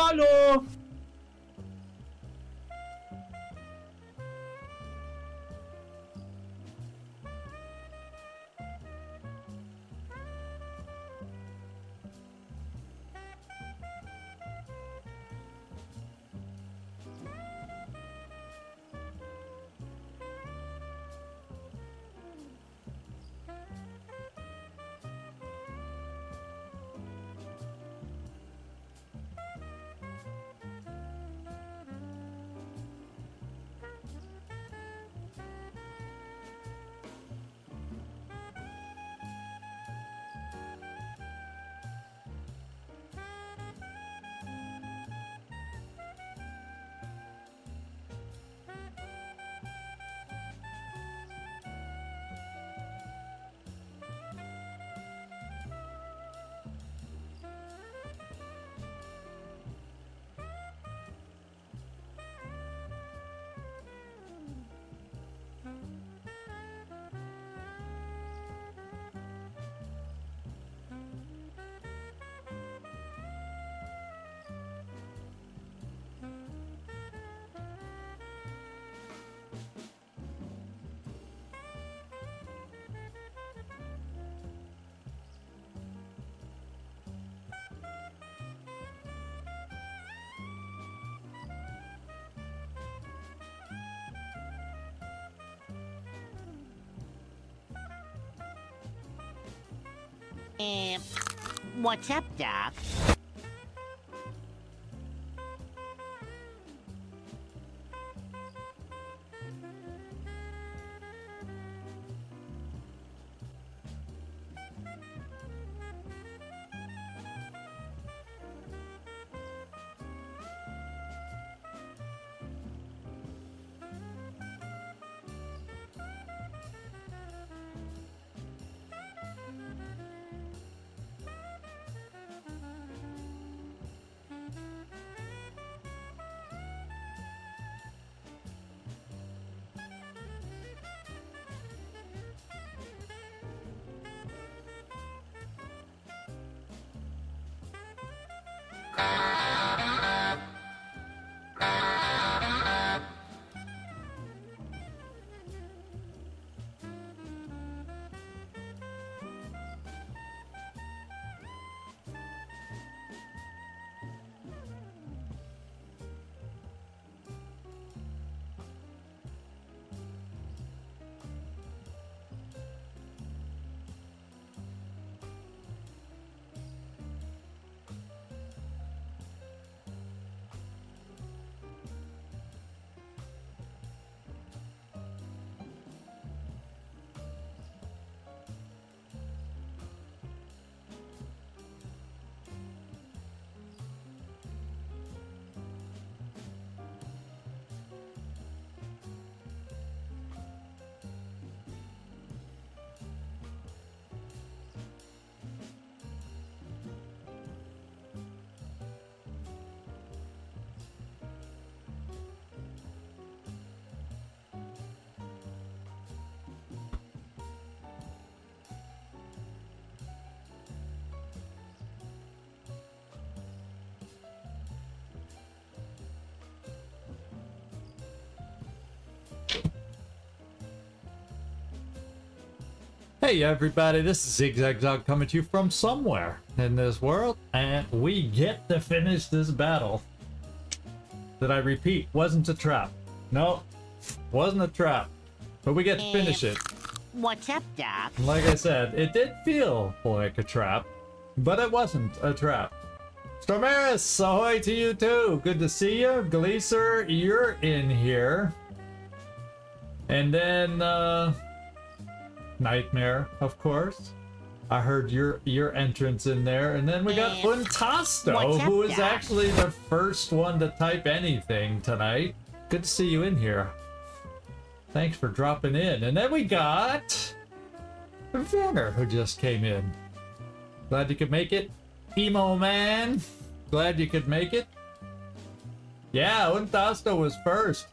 Hallo! What's up, Doc? Hey everybody, this is Zigzag coming to you from somewhere in this world, and we get to finish this battle. That I repeat, wasn't a trap. No, wasn't a trap. But we get to finish it. What's up, Doc? Like I said, it did feel like a trap, but it wasn't a trap. Stormaris, ahoy to you too. Good to see you. Gleaser, you're in here. And then, Nightmare, of course. I heard your entrance in there. And then we got Untasto, who is actually the first one to type anything tonight. Good to see you in here. Thanks for dropping in. And then we got Vanner, who just came in. Glad you could make it. Emo Man, glad you could make it. Yeah, Untasto was first.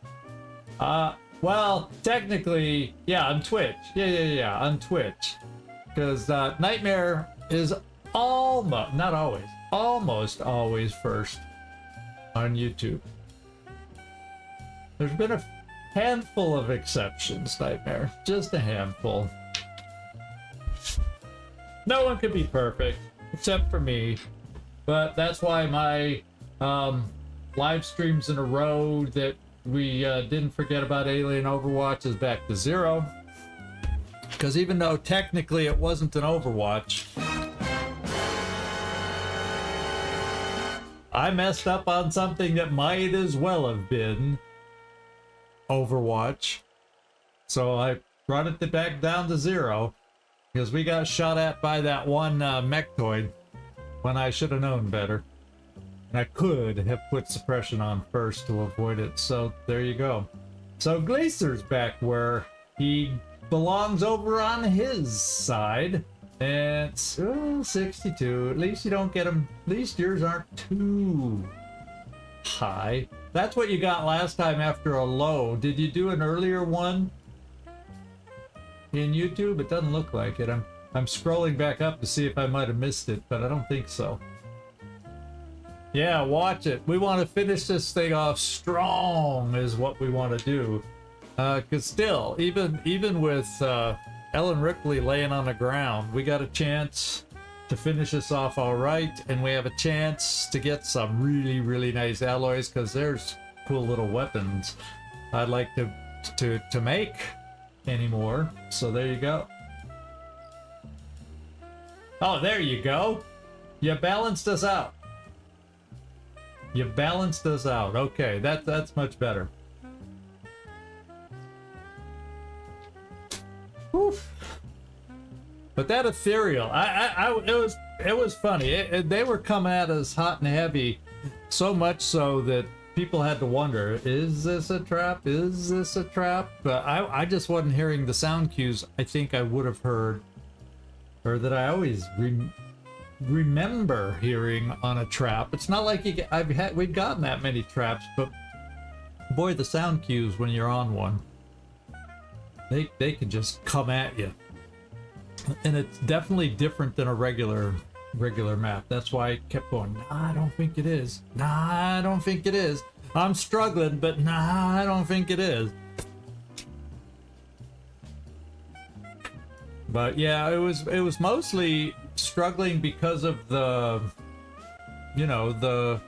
Well, technically, yeah, on Twitch. Yeah, on Twitch. Because Nightmare is almost, not always, almost always first. on YouTube. There's been a handful of exceptions, Nightmare. Just a handful. No one could be perfect, except for me. But that's why my live streams in a row that we didn't forget about Alien Overwatch is back to 0. Because even though technically it wasn't an Overwatch, I messed up on something that might as well have been Overwatch. So I brought it back down to 0 because we got shot at by that one mechtoid when I should have known better. And I could have put suppression on first to avoid it. So there you go. So Glacier's back where he belongs, over on his side. And it's 62. At least you don't get them. At least yours aren't too high. That's what you got last time after a low. Did you do an earlier one in YouTube? It doesn't look like it. I'm scrolling back up to see if I might have missed it, but I don't think so. Yeah, watch it. We want to finish this thing off strong is what we want to do. Because still, even with Ellen Ripley laying on the ground, we got a chance to finish this off all right, and we have a chance to get some really, really nice alloys, because there's cool little weapons I'd like to make anymore. So there you go. Oh, there you go. You balanced us out. You balanced us out. Okay, that's much better. Oof. But that Ethereal, it was funny. They were coming at us hot and heavy, so much so that people had to wonder: is this a trap? Is this a trap? But I just wasn't hearing the sound cues. I think I would have heard, or that I always remember hearing on a trap. It's not like we've gotten that many traps, but boy, the sound cues when you're on one, they can just come at you. And it's definitely different than a regular map. That's why I kept going, nah, I don't think it is. Nah, I don't think it is. I'm struggling, but nah, I don't think it is. But yeah, it was mostly struggling because of the, the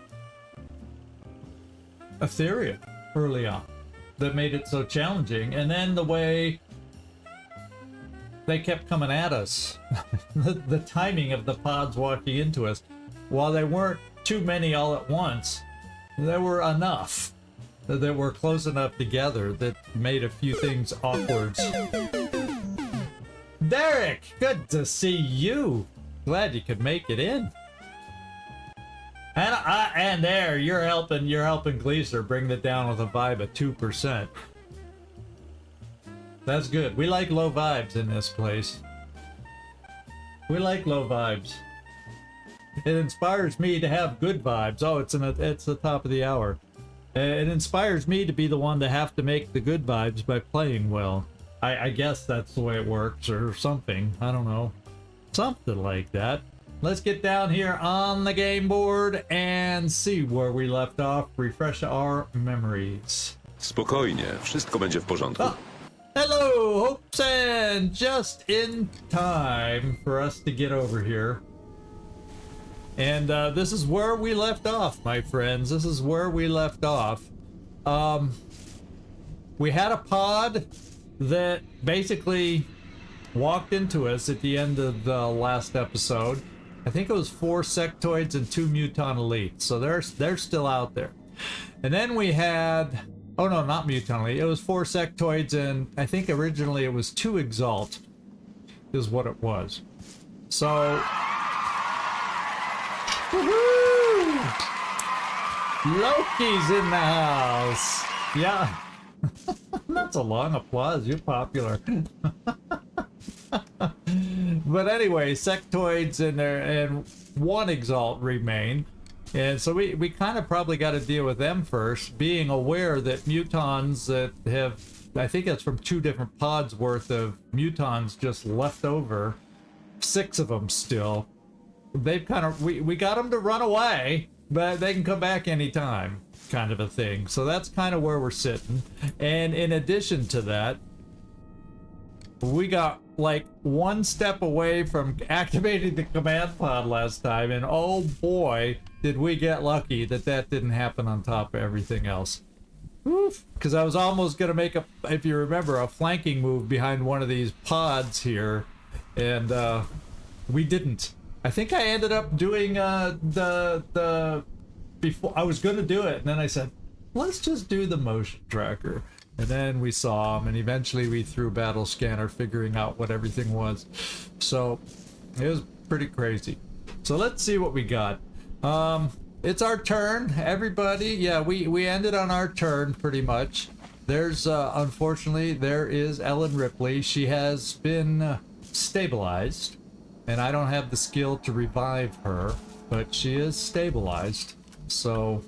Ethereal early on that made it so challenging. And then the way they kept coming at us, the timing of the pods walking into us, while they weren't too many all at once, there were enough that were close enough together that made a few things awkward. Derek, good to see you. Glad you could make it in. And there, you're helping Gleaser bring it down with a vibe of 2%. That's good. We like low vibes in this place. We like low vibes. It inspires me to have good vibes. Oh, it's the top of the hour. It inspires me to be the one to have to make the good vibes by playing well. I guess that's the way it works, or something. I don't know. Something like that. Let's get down here on the game board and see where we left off. Refresh our memories. Spokojnie, wszystko będzie w porządku. Oh. Hello, Hopesan! Just in time for us to get over here. And this is where we left off, my friends. This is where we left off. We had a pod that basically walked into us at the end of the last episode. I think it was 4 sectoids and 2 muton elites, so they're still out there. And then we had, oh no, not muton elite. It was 4 sectoids, and I think originally it was 2 exalt is what it was. So woohoo! Loki's in the house. Yeah. That's a long applause. You're popular. But anyway, sectoids and 1 exalt remain. And so we kind of probably got to deal with them first, being aware that mutons that have, I think that's from 2 different pods worth of mutons just left over, 6 of them still. They've kind of, we got them to run away, but they can come back anytime, kind of a thing. So that's kind of where we're sitting. And in addition to that, we got like one step away from activating the command pod last time, and oh boy, did we get lucky that that didn't happen on top of everything else. Because I was almost gonna make a, if you remember, a flanking move behind one of these pods here, and we didn't. I think I ended up doing the before I was gonna do it, and then I said, let's just do the motion tracker. And then we saw him, and eventually we threw battle scanner, figuring out what everything was. So it was pretty crazy. So let's see what we got. It's our turn, everybody. Yeah, we ended on our turn pretty much. There's unfortunately there is Ellen Ripley. She has been stabilized, and I don't have the skill to revive her, but she is stabilized. So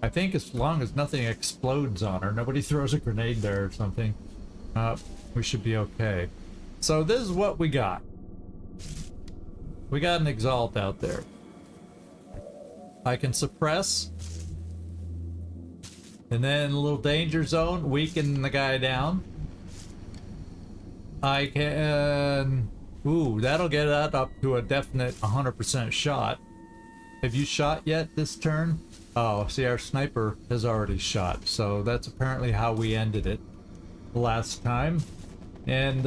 I think as long as nothing explodes on her, nobody throws a grenade there or something, we should be okay. So this is what we got. We got an Exalt out there. I can suppress. And then a little danger zone, weaken the guy down. I can... Ooh, that'll get that up to a definite 100% shot. Have you shot yet this turn? Oh, see, our sniper has already shot, so that's apparently how we ended it last time. And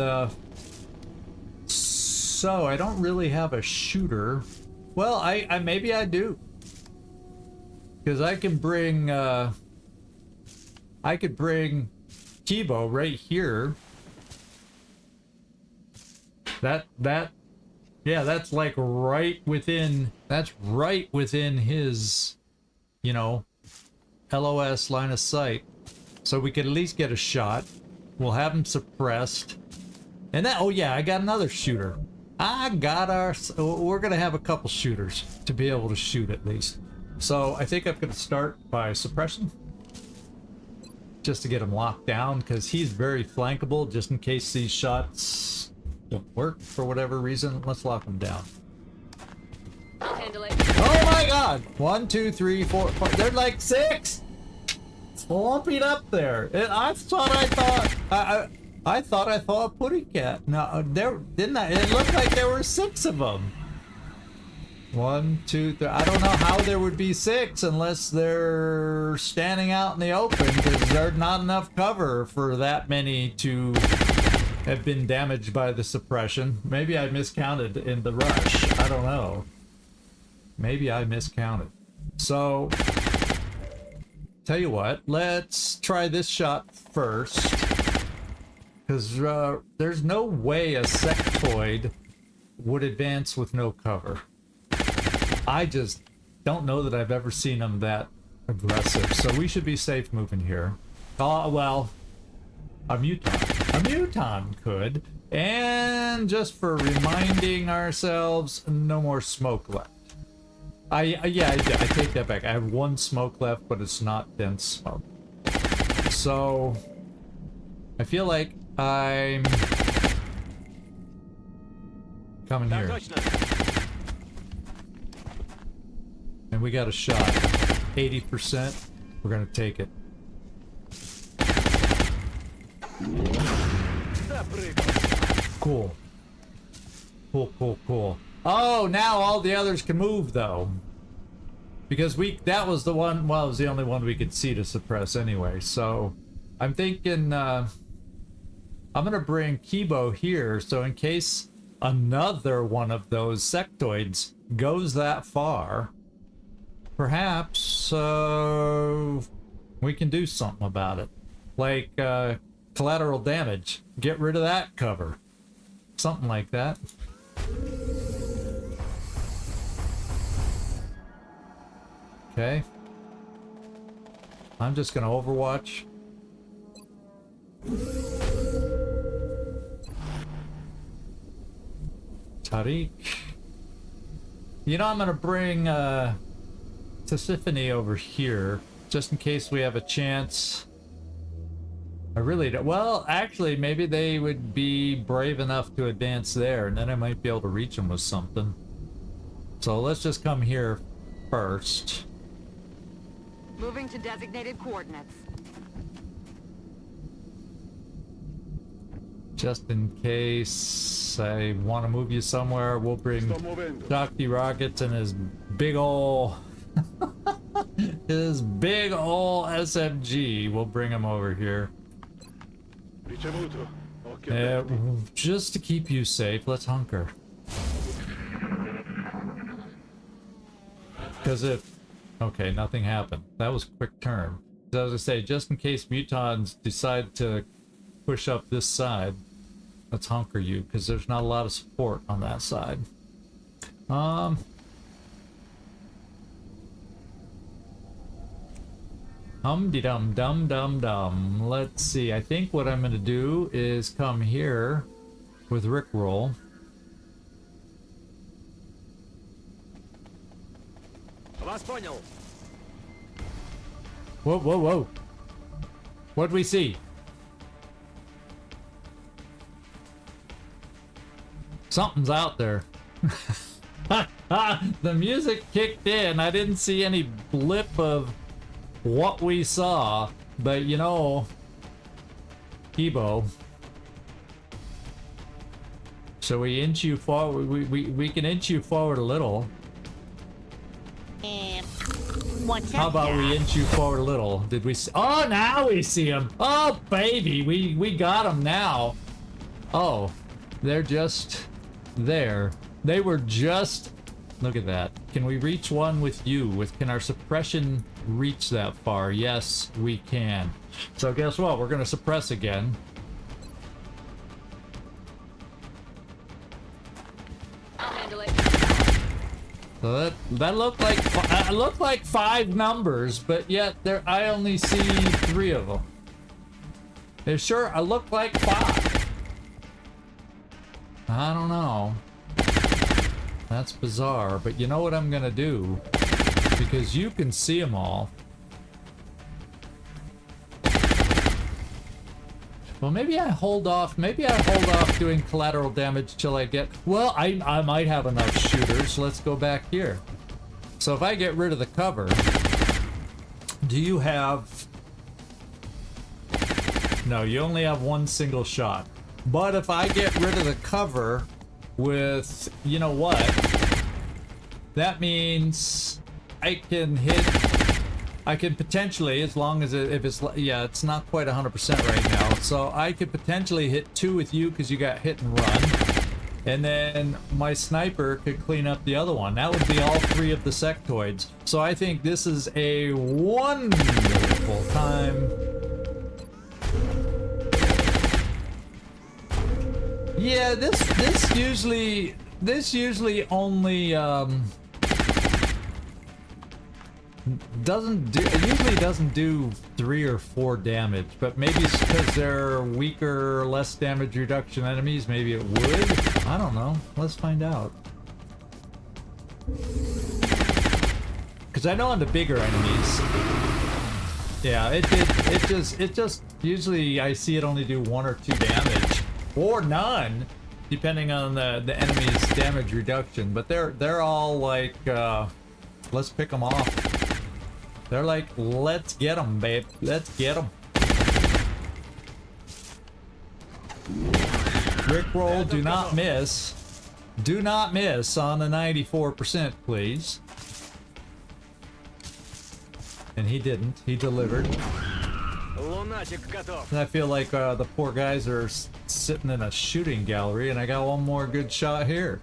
so I don't really have a shooter. Well, I maybe I do, because I can bring I could bring Kibo right here. Yeah, that's like right within, that's right within his, you know, LOS line of sight. So we could at least get a shot. We'll have him suppressed. And then, oh yeah, I got another shooter. We're gonna have a couple shooters to be able to shoot at least. So I think I'm gonna start by suppression, just to get him locked down, because he's very flankable, just in case these shots don't work for whatever reason. Let's lock him down. I'll handle it. Oh my god! 1, 2, 3, 4, 5. They're like 6! Slumping up there. I thought I thought a pudding cat. No, there didn't I? It looked like there were 6 of them. 1, 2, 3. I don't know how there would be 6 unless they're standing out in the open, because there's not enough cover for that many to have been damaged by the suppression. Maybe I miscounted in the rush. I don't know. Maybe I miscounted. So, tell you what, let's try this shot first, because there's no way a sectoid would advance with no cover. I just don't know that I've ever seen them that aggressive, so we should be safe moving here. Oh, well, a muton could. And just for reminding ourselves, no more smoke left. I take that back. I have 1 smoke left, but it's not dense smoke. So I feel like I'm coming here. And we got a shot. 80%. We're gonna take it. Cool. Cool. Oh, now all the others can move though. Because that was the one, well, it was the only one we could see to suppress anyway. So I'm thinking I'm gonna bring Kibo here, so in case another one of those sectoids goes that far, perhaps we can do something about it. Like collateral damage. Get rid of that cover. Something like that. Okay. I'm just gonna Overwatch. Tariq. You know, I'm gonna bring Tisiphone over here, just in case we have a chance. I really don't. Well, actually, maybe they would be brave enough to advance there, and then I might be able to reach them with something. So let's just come here first. Moving to designated coordinates. Just in case I want to move you somewhere, we'll bring Jockey Rockets and his big ol' his big ol' SMG. We'll bring him over here. Just to keep you safe, let's hunker. Because if... Okay, nothing happened. That was a quick turn. So I was gonna say, just in case mutons decide to push up this side, let's hunker you, because there's not a lot of support on that side. Hum-de-dum-dum-dum-dum. Let's see, I think what I'm gonna do is come here with Rickroll. Whoa, whoa, whoa. What'd we see? Something's out there. The music kicked in. I didn't see any blip of what we saw, but you know, Kibo. So we inch you forward. We can inch you forward a little. What's up, How about Doc? we inch you forward a little? Did we see? Oh, now we see him. Oh, baby, we got him now. Oh, they're just there. They were just... Look at that. Can we reach one with you? Can our suppression reach that far? Yes, we can. So guess what? We're gonna suppress again. I'll handle it. So that looked like 5 numbers, but yet I only see 3 of them. It sure looked like 5. I don't know. That's bizarre, but you know what I'm gonna do? Because you can see them all. Well, maybe I hold off doing collateral damage till I get... Well, I might have enough shooters. Let's go back here. So if I get rid of the cover, do you have... No, you only have 1 single shot. But if I get rid of the cover with... You know what? That means I can hit... I can potentially, as long as it's not quite 100% right now. So I could potentially hit 2 with you because you got hit and run. And then my sniper could clean up the other one. That would be all 3 of the sectoids. So I think this is a wonderful time. Yeah, this usually only doesn't do 3 or 4 damage, but maybe it's because they're weaker, less damage reduction enemies. Maybe it would. I don't know. Let's find out. Because I know on the bigger enemies, yeah, it just usually I see it only do 1 or 2 damage, or none, depending on the enemy's damage reduction. But they're all like, let's pick them off. They're like, let's get them, babe. Let's get them. Rickroll, do not miss. Do not miss on the 94%, please. And he didn't. He delivered. I feel like the poor guys are sitting in a shooting gallery, and I got one more good shot here.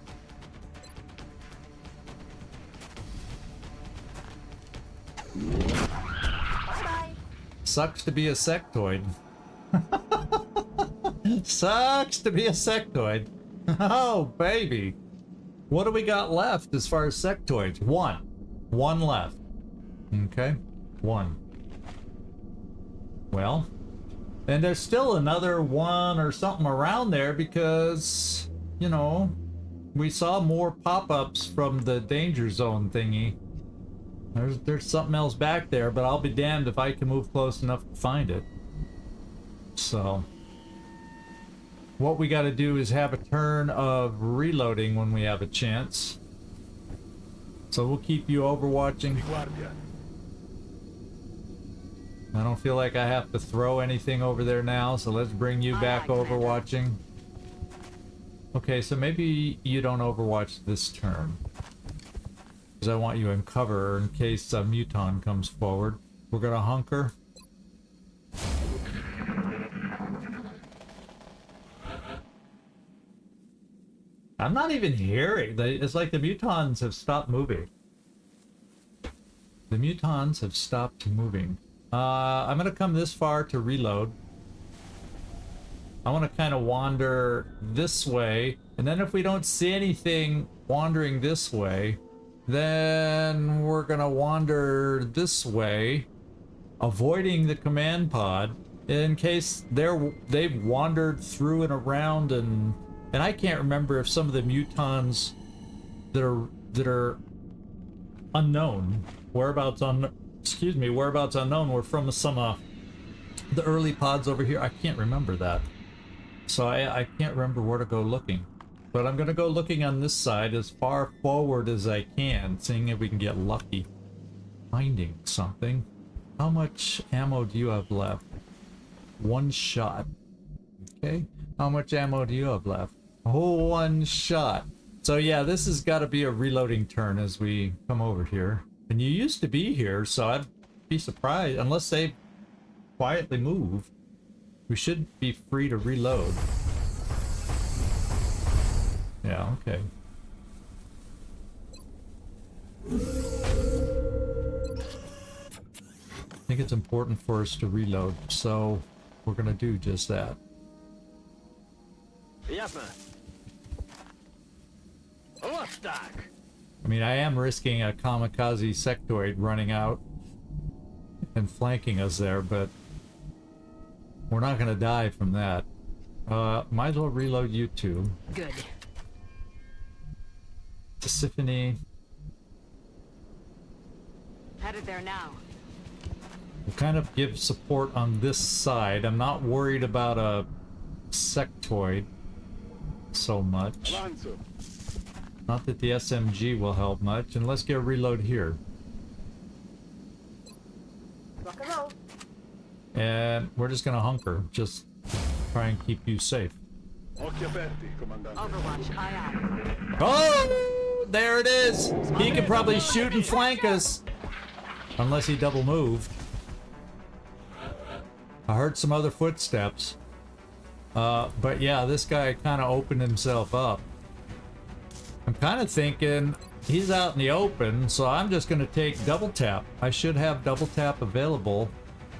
Bye-bye. Sucks to be a sectoid. Sucks to be a sectoid. Oh, baby. What do we got left as far as sectoids? 1. 1 left. Okay. 1. Well, and there's still another 1 or something around there because, you know, we saw more pop-ups from the danger zone thingy. There's something else back there, but I'll be damned if I can move close enough to find it. So, what we got to do is have a turn of reloading when we have a chance. So we'll keep you overwatching. I don't feel like I have to throw anything over there now, so let's bring you back overwatching. Okay, so maybe you don't overwatch this turn. Because I want you in cover in case a Muton comes forward. We're gonna hunker. I'm not even hearing. It's like the Mutons have stopped moving. The Mutons have stopped moving. I'm gonna come this far to reload. I want to kind of wander this way, and then if we don't see anything wandering this way, then we're gonna wander this way, avoiding the command pod in case they've wandered through and around, and I can't remember if some of the Mutons that are unknown, whereabouts unknown were from some of the early pods over here. I can't remember that. So I can't remember where to go looking. But I'm gonna go looking on this side as far forward as I can, seeing if we can get lucky finding something. How much ammo do you have left? 1 shot. Okay. How much ammo do you have left? Oh, 1 shot. So yeah, this has got to be a reloading turn as we come over here. And you used to be here, so I'd be surprised, unless they quietly move. We should be free to reload. Yeah, okay. I think it's important for us to reload, so we're gonna do just that. I mean, I am risking a kamikaze sectoid running out and flanking us there, but we're not gonna die from that. Might as well reload you two. Good. Tisiphone. Headed there now. We'll kind of give support on this side. I'm not worried about a sectoid so much. Not that the SMG will help much, and let's get a reload here. Rock and roll. And we're just gonna hunker, just try and keep you safe. Overwatch, aye aye. Oh, there it is. He can probably shoot and flank us, unless he double moved. I heard some other footsteps, but yeah, this guy kind of opened himself up. I'm kind of thinking he's out in the open, so I'm just gonna take double tap. I should have double tap available.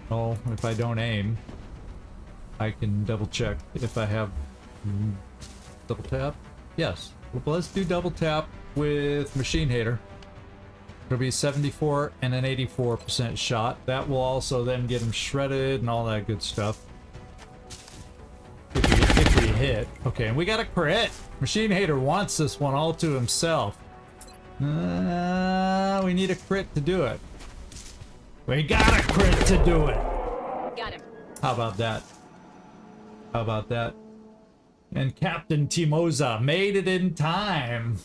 Oh, if I don't aim, I can double check if I have double tap. Yes, well, let's do double tap with Machine Hater. It'll be 74 and an 84% shot. That will also then get him shredded and all that good stuff. If we hit. Okay, and we got a crit. Machine Hater wants this one all to himself. We need a crit to do it. We got a crit to do it. Got him. How about that? How about that? And Captain Timoza made it in time.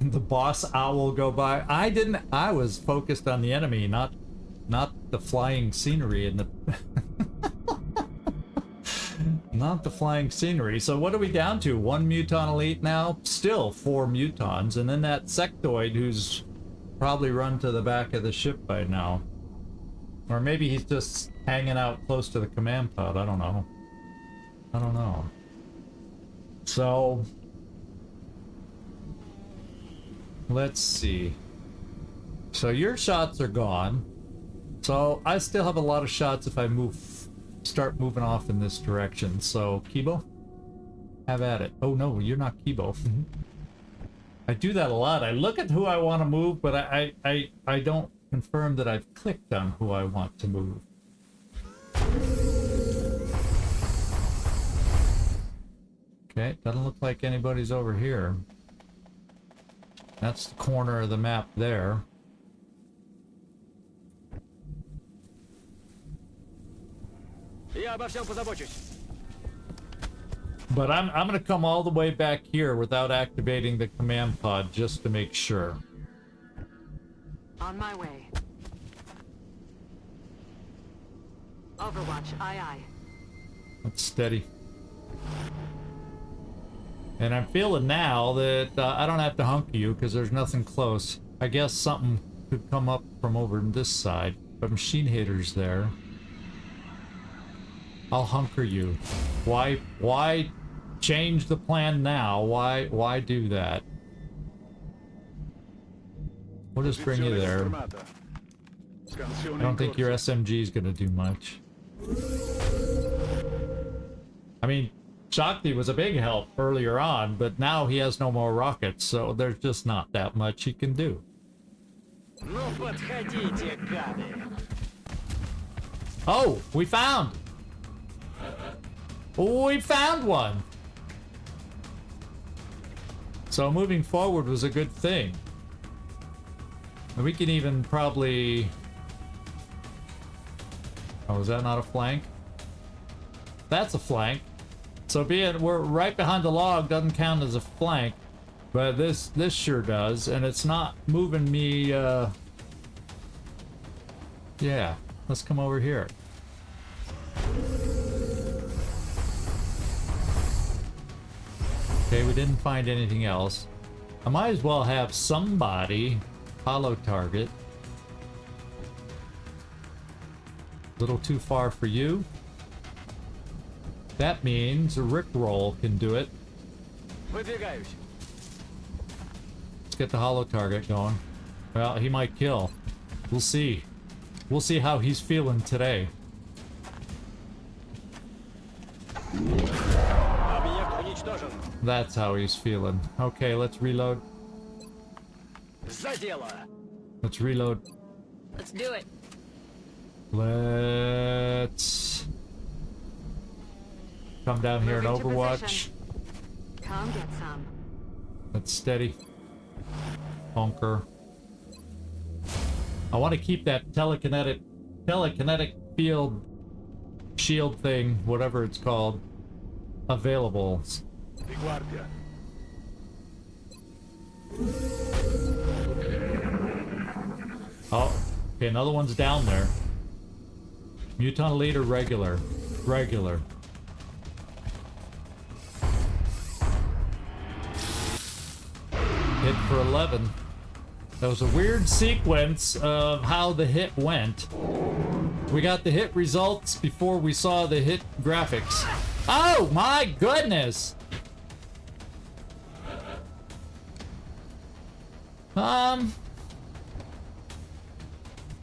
The boss owl go by. I was focused on the enemy, not the flying scenery and the not the flying scenery. So what are we down to? 1 Muton Elite now? Still 4 Mutons, and then that sectoid who's probably run to the back of the ship by now. Or maybe he's just hanging out close to the command pod. I don't know. I don't know. So let's see. So your shots are gone. So I still have a lot of shots if I start moving off in this direction. So Kibo, have at it. Oh no, you're not Kibo. I do that a lot. I look at who I want to move, but I don't confirm that I've clicked on who I want to move. Okay, doesn't look like anybody's over here. That's the corner of the map there. But I'm gonna come all the way back here without activating the command pod just to make sure. On my way. Overwatch, aye aye. That's steady. And I'm feeling now that I don't have to hunker you because there's nothing close. I guess something could come up from over this side, but machine haters there. I'll hunker you. Why change the plan now? Why do that? We'll just bring you there. I don't think your SMG is gonna do much. I mean, Shakti was a big help earlier on, but now he has no more rockets, so there's just not that much he can do. Oh, we found! We found one! So moving forward was a good thing. And we can even probably... Oh, is that not a flank? That's a flank. So being we're right behind the log doesn't count as a flank, but this sure does, and it's not moving me. Yeah, let's come over here. Okay, we didn't find anything else. I might as well have somebody hollow target. A little too far for you. That means a Rickroll can do it. Let's get the hollow target going. Well, he might kill. We'll see. We'll see how he's feeling today. That's how he's feeling. Okay, let's reload. Let's reload. Let's do it. Let's come down here and Overwatch. Come get some. That's steady. Bunker. I want to keep that telekinetic field shield thing, whatever it's called, available. Oh, okay, another one's down there. Muton elite or regular? Regular. Hit for 11. That was a weird sequence of how the hit went. We got the hit results before we saw the hit graphics. Oh my goodness!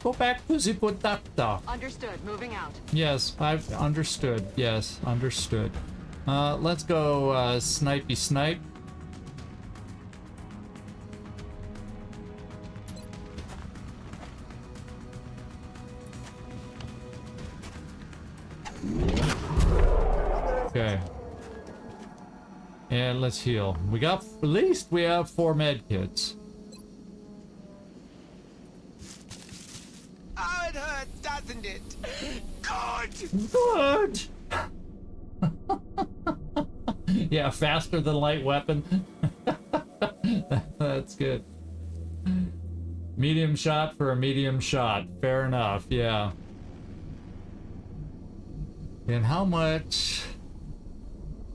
Go back to the conductor. Understood. Moving out. Yes, I've understood. Yes, understood. Let's go, snipey snipe. Okay. And let's heal. We got, at least we have 4 med kits. Oh, it hurts, doesn't it? Good! Yeah, faster than light weapon. That's good. Medium shot for a medium shot. Fair enough, yeah. And how much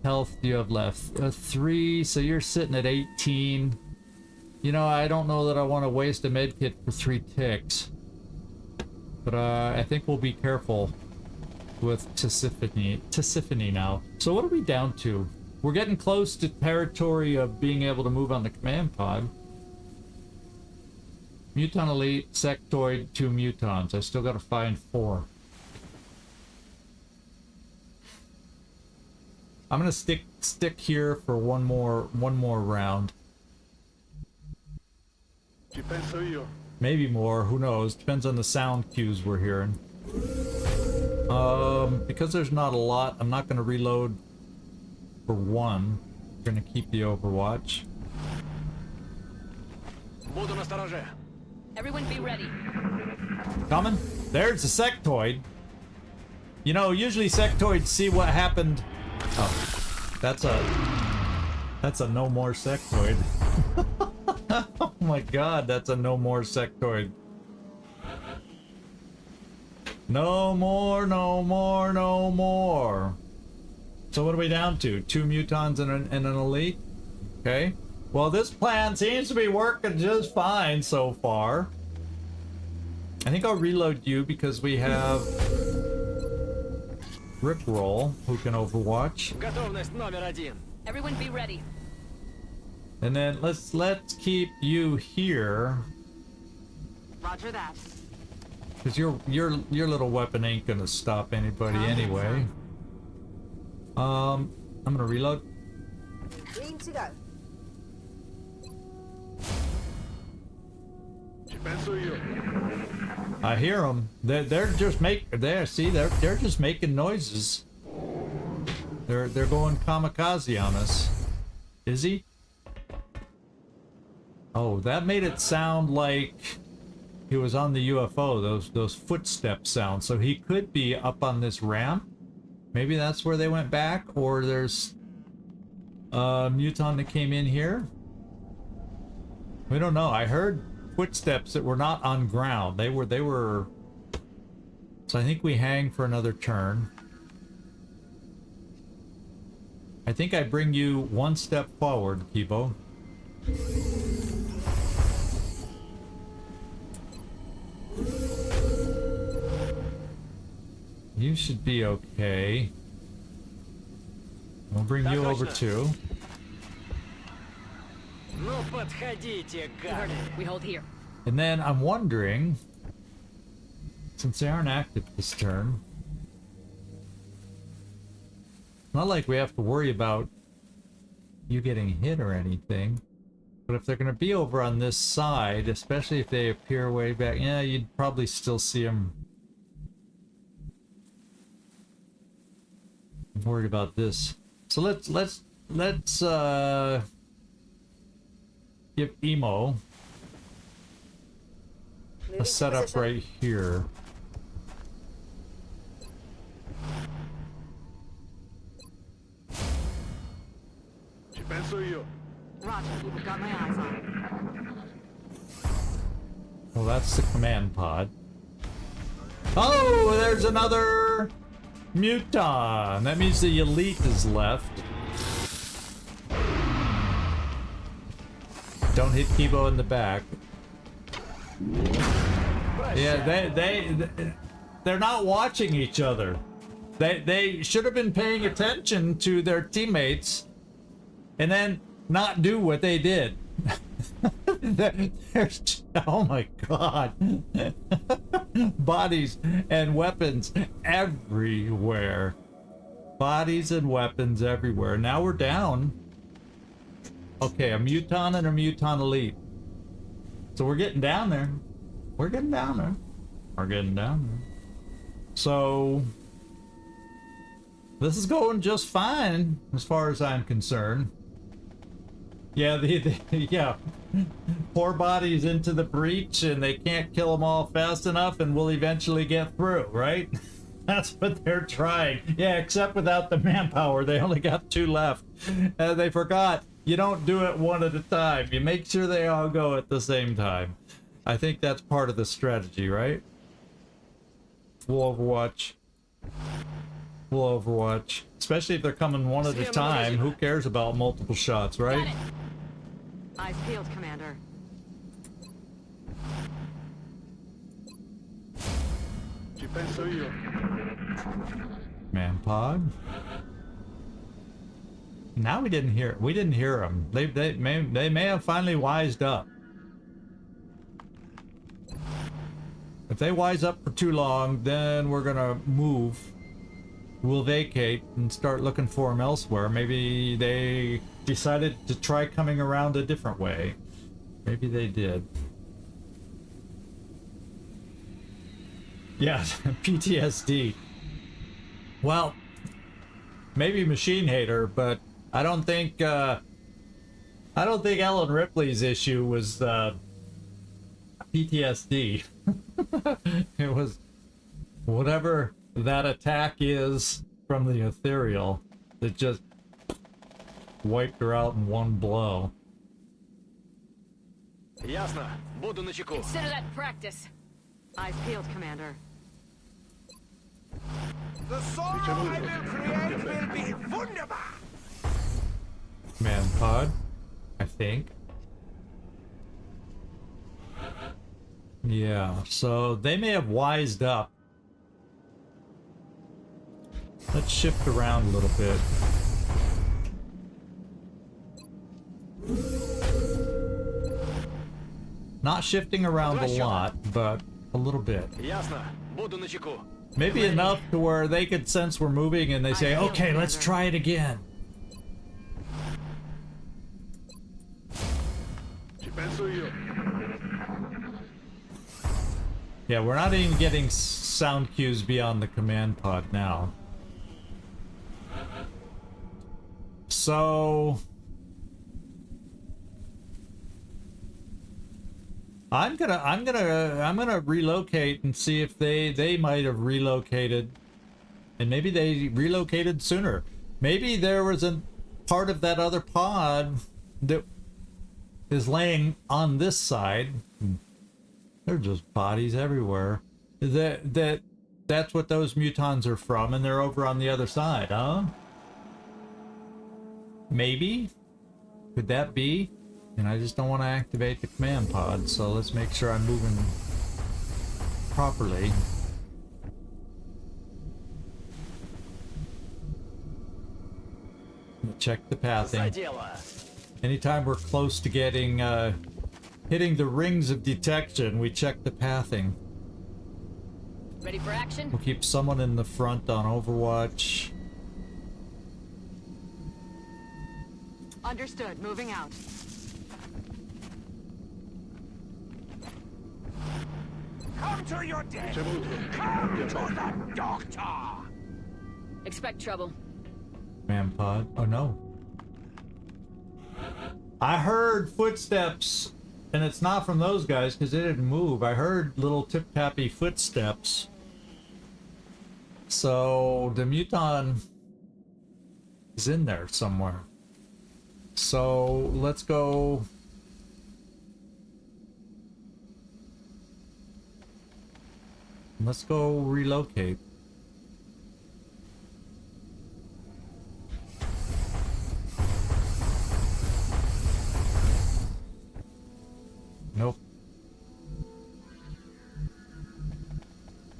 health do you have left? 3, so you're sitting at 18. You know, I don't know that I want to waste a med kit for 3 ticks. But I think we'll be careful with Tisiphone now. So what are we down to? We're getting close to territory of being able to move on the command pod. Muton elite, sectoid, 2 mutons. I still gotta find 4. I'm gonna stick here for one more round. Maybe more, who knows? Depends on the sound cues we're hearing. Because there's not a lot, I'm not gonna reload for 1. We're gonna keep the Overwatch. Everyone be ready. Coming? There's a sectoid. You know, usually sectoids see what happened. Oh. That's a no more sectoid. Oh my god, that's a no more sectoid. No more, no more, no more. So what are we down to? 2 mutons and an elite? Okay. Well, this plan seems to be working just fine so far. I think I'll reload you because we have Rickroll who can Overwatch. Готовность номер 1. Everyone be ready. And then let's keep you here. Roger that. Because your little weapon ain't gonna stop anybody anyway. I'm gonna reload. Green to go. I hear them. They're just they're just making noises. They're going kamikaze on us. Is he? Oh, that made it sound like he was on the UFO. Those footstep sounds. So he could be up on this ramp. Maybe that's where they went back, or there's a muton that came in here. We don't know. I heard footsteps that were not on ground. They were. So I think we hang for another turn. I think I bring you one step forward, Kibo. You should be okay. We'll bring you over too. Ну подходите, We heard it. We hold here. And then I'm wondering, since they aren't active this turn, not like we have to worry about you getting hit or anything, but if they're going to be over on this side, especially if they appear way back, yeah, you'd probably still see them. I'm worried about this. So let's give Emo a setup right here. Roger, we've got my eyes on. Well, that's the command pod. Oh, there's another muton. That means the elite is left. Don't hit Kibo in the back. Yeah, they're not watching each other. They should have been paying attention to their teammates and then not do what they did. There's, oh my god. Bodies and weapons everywhere. Bodies and weapons everywhere. Now we're down. Okay, a muton and a muton elite. So we're getting down there. We're getting down there. We're getting down there. So this is going just fine as far as I'm concerned. Yeah, yeah. Poor bodies into the breach and they can't kill them all fast enough and we'll eventually get through, right? That's what they're trying. Yeah, except without the manpower. They only got 2 left. They forgot. You don't do it one at a time. You make sure they all go at the same time. I think that's part of the strategy, right? We'll Overwatch. We'll Overwatch. Especially if they're coming one at a time. Who cares about multiple shots, right? Eyes peeled, Commander. Man pod. Now we didn't hear them. They may have finally wised up. If they wise up for too long, then we're gonna move. We'll vacate and start looking for them elsewhere. Maybe they decided to try coming around a different way. Maybe they did. Yeah, PTSD. Well, maybe machine hater, but I don't think Ellen Ripley's issue was PTSD. It was whatever that attack is from the Ethereal that just wiped her out in one blow. Ясно. Буду начеку. Consider that practice. Eyes peeled, Commander. The sorrow I will create will be wunderbar. Man pod, I think. Yeah, so they may have wised up. Let's shift around a little bit. Not shifting around a lot, but a little bit. Ясно. Буду начеку. Maybe enough to where they could sense we're moving and they say, okay, let's try it again. Yeah, we're not even getting sound cues beyond the command pod now. So I'm gonna relocate and see if they might have relocated, and maybe they relocated sooner. Maybe there was a part of that other pod that is laying on this side. They're just bodies everywhere. That's what those mutons are from, and they're over on the other side, huh? Maybe? Could that be? And I just don't want to activate the command pod, so let's make sure I'm moving properly. Check the pathing. За дело. Anytime we're close to getting, hitting the rings of detection, we check the pathing. Ready for action? We'll keep someone in the front on Overwatch. Understood. Moving out. Come to your death. Come to the doctor. Expect trouble. Man pod. Oh no. I heard footsteps, and it's not from those guys because they didn't move. I heard little tip-tappy footsteps. So the muton is in there somewhere. So let's go. Let's go relocate. Nope.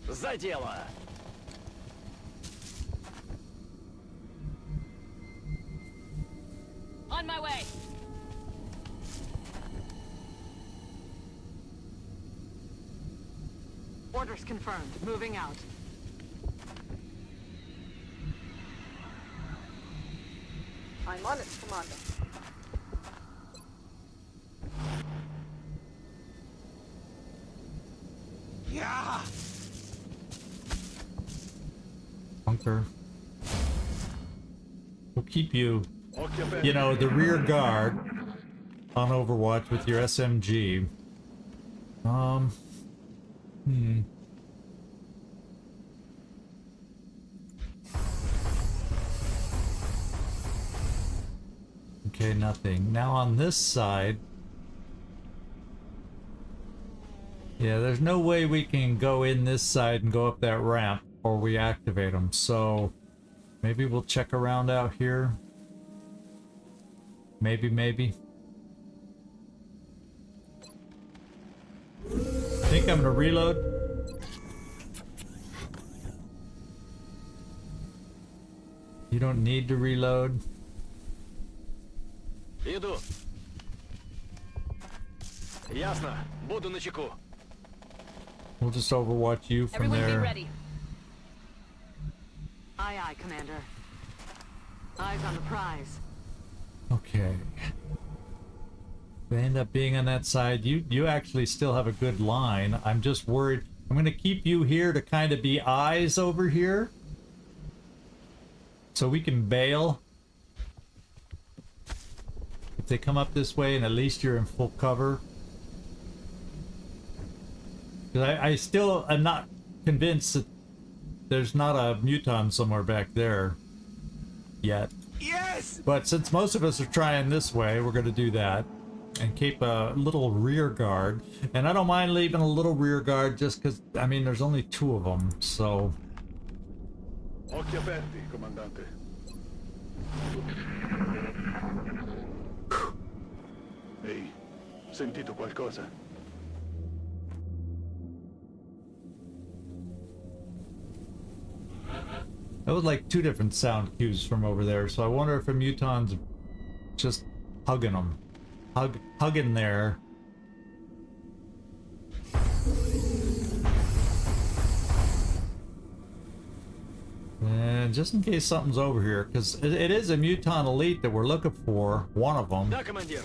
За дело. On my way. Orders confirmed. Moving out. I'm on it, Commander. Yeah. Bunker. We'll keep you, you know, the rear guard on Overwatch with your SMG. Okay, nothing. Now on this side, yeah, there's no way we can go in this side and go up that ramp or we activate them. So maybe we'll check around out here. Maybe. I think I'm gonna reload. You don't need to reload. Иду. Ясно. Буду начеку. We'll just overwatch you from Everyone there. be ready. Aye, aye, Commander. Eyes on the prize. Okay. They end up being on that side. You actually still have a good line. I'm just worried. I'm going to keep you here to kind of be eyes over here. So we can bail. If they come up this way and at least you're in full cover. Because I still am not convinced that there's not a muton somewhere back there yet. Yes! But since most of us are trying this way, we're going to do that. And keep a little rear guard. And I don't mind leaving a little rear guard just because, I mean, there's only 2 of them, so... Occhi aperti, comandante. Ehi, sentito qualcosa? That was like 2 different sound cues from over there, so I wonder if a muton's just hugging them. Hugging there. And just in case something's over here, because it is a Muton Elite that we're looking for, one of them. Да, командир.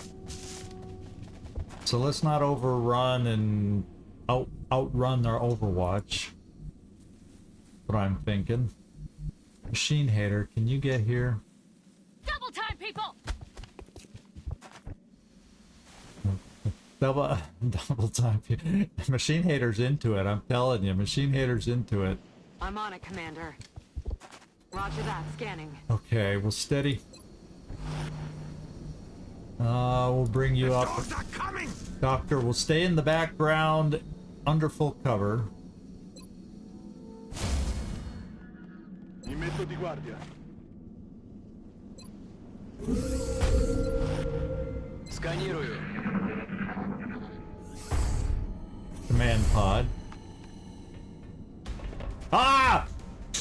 So let's not overrun and outrun our Overwatch. What I'm thinking. Machine Hater, can you get here? Double time, people! Double time. Machine Hater's into it, I'm telling you. Machine Hater's into it. I'm on it, Commander. Roger that, scanning. Okay, we'll steady. We'll bring you up. Dogs are coming! Doctor, we'll stay in the background under full cover. Mi metto di guardia. Сканирую. Command pod. Ah!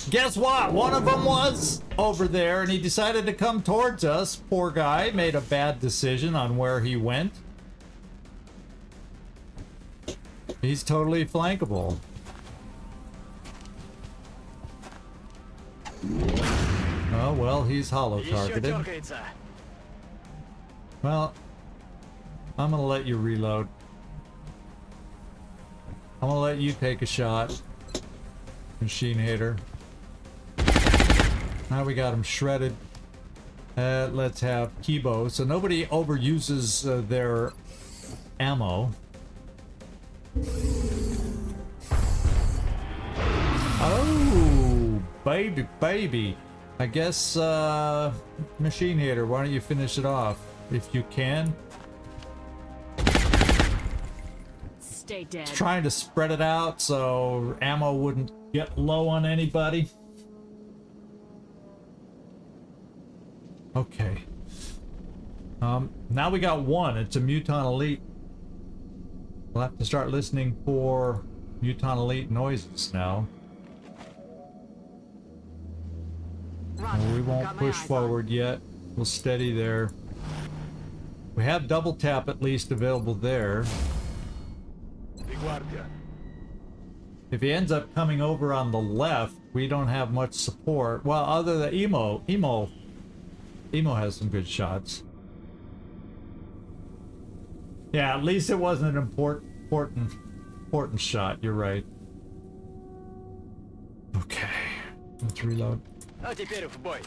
Guess what? One of them was over there and he decided to come towards us. Poor guy made a bad decision on where he went. He's totally flankable. Oh, well, he's hollow Еще targeted. дергается. Well, I'm gonna let you reload. I'm gonna let you take a shot. Machine Hater. Now we got him shredded. Let's have Kibo. So nobody overuses their ammo. Oh, baby. I guess, Machine Hater, why don't you finish it off? If you can. Stay dead. Trying to spread it out so ammo wouldn't get low on anybody. Okay. Now we got one. It's a Muton Elite. We'll have to start listening for Muton Elite noises now. Roger, We won't got my push eyes on. forward yet. We'll steady there. We have double tap at least available there. Di guardia. If he ends up coming over on the left, we don't have much support. Well, other than Emo has some good shots. Yeah, at least it wasn't an important shot. You're right. Okay, let's reload. А теперь в бой.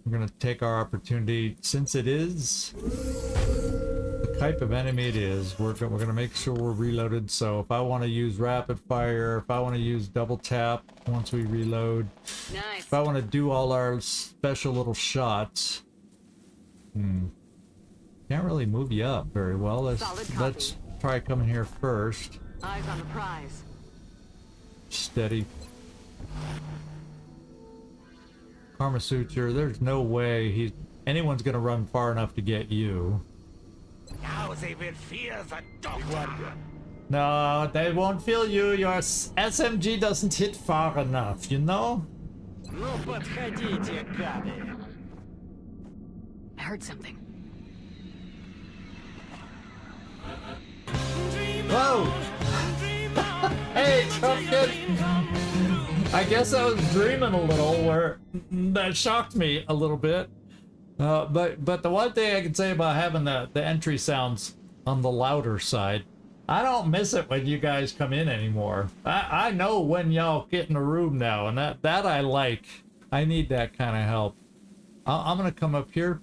We're gonna take our opportunity since it is the type of enemy it is. We're gonna make sure we're reloaded. So if I want to use rapid fire, if I want to use double tap once we reload, Nice. if I want to do all our special little shots, can't really move you up very well. Solid copy. Let's try coming here first. Eyes on the prize. Steady. Karma Suture, there's no way anyone's gonna run far enough to get you. Now they will fear the Di doctor. guardia. No, they won't feel you. Your SMG doesn't hit far enough, you know? Ну подходите, гады. I heard something. Whoa! Hey, Trumpkin! I guess I was dreaming a little, where that shocked me a little bit. But the one thing I can say about having the entry sounds on the louder side, I don't miss it when you guys come in anymore. I know when y'all get in the room now, and that I like. I need that kind of help. I'm gonna come up here.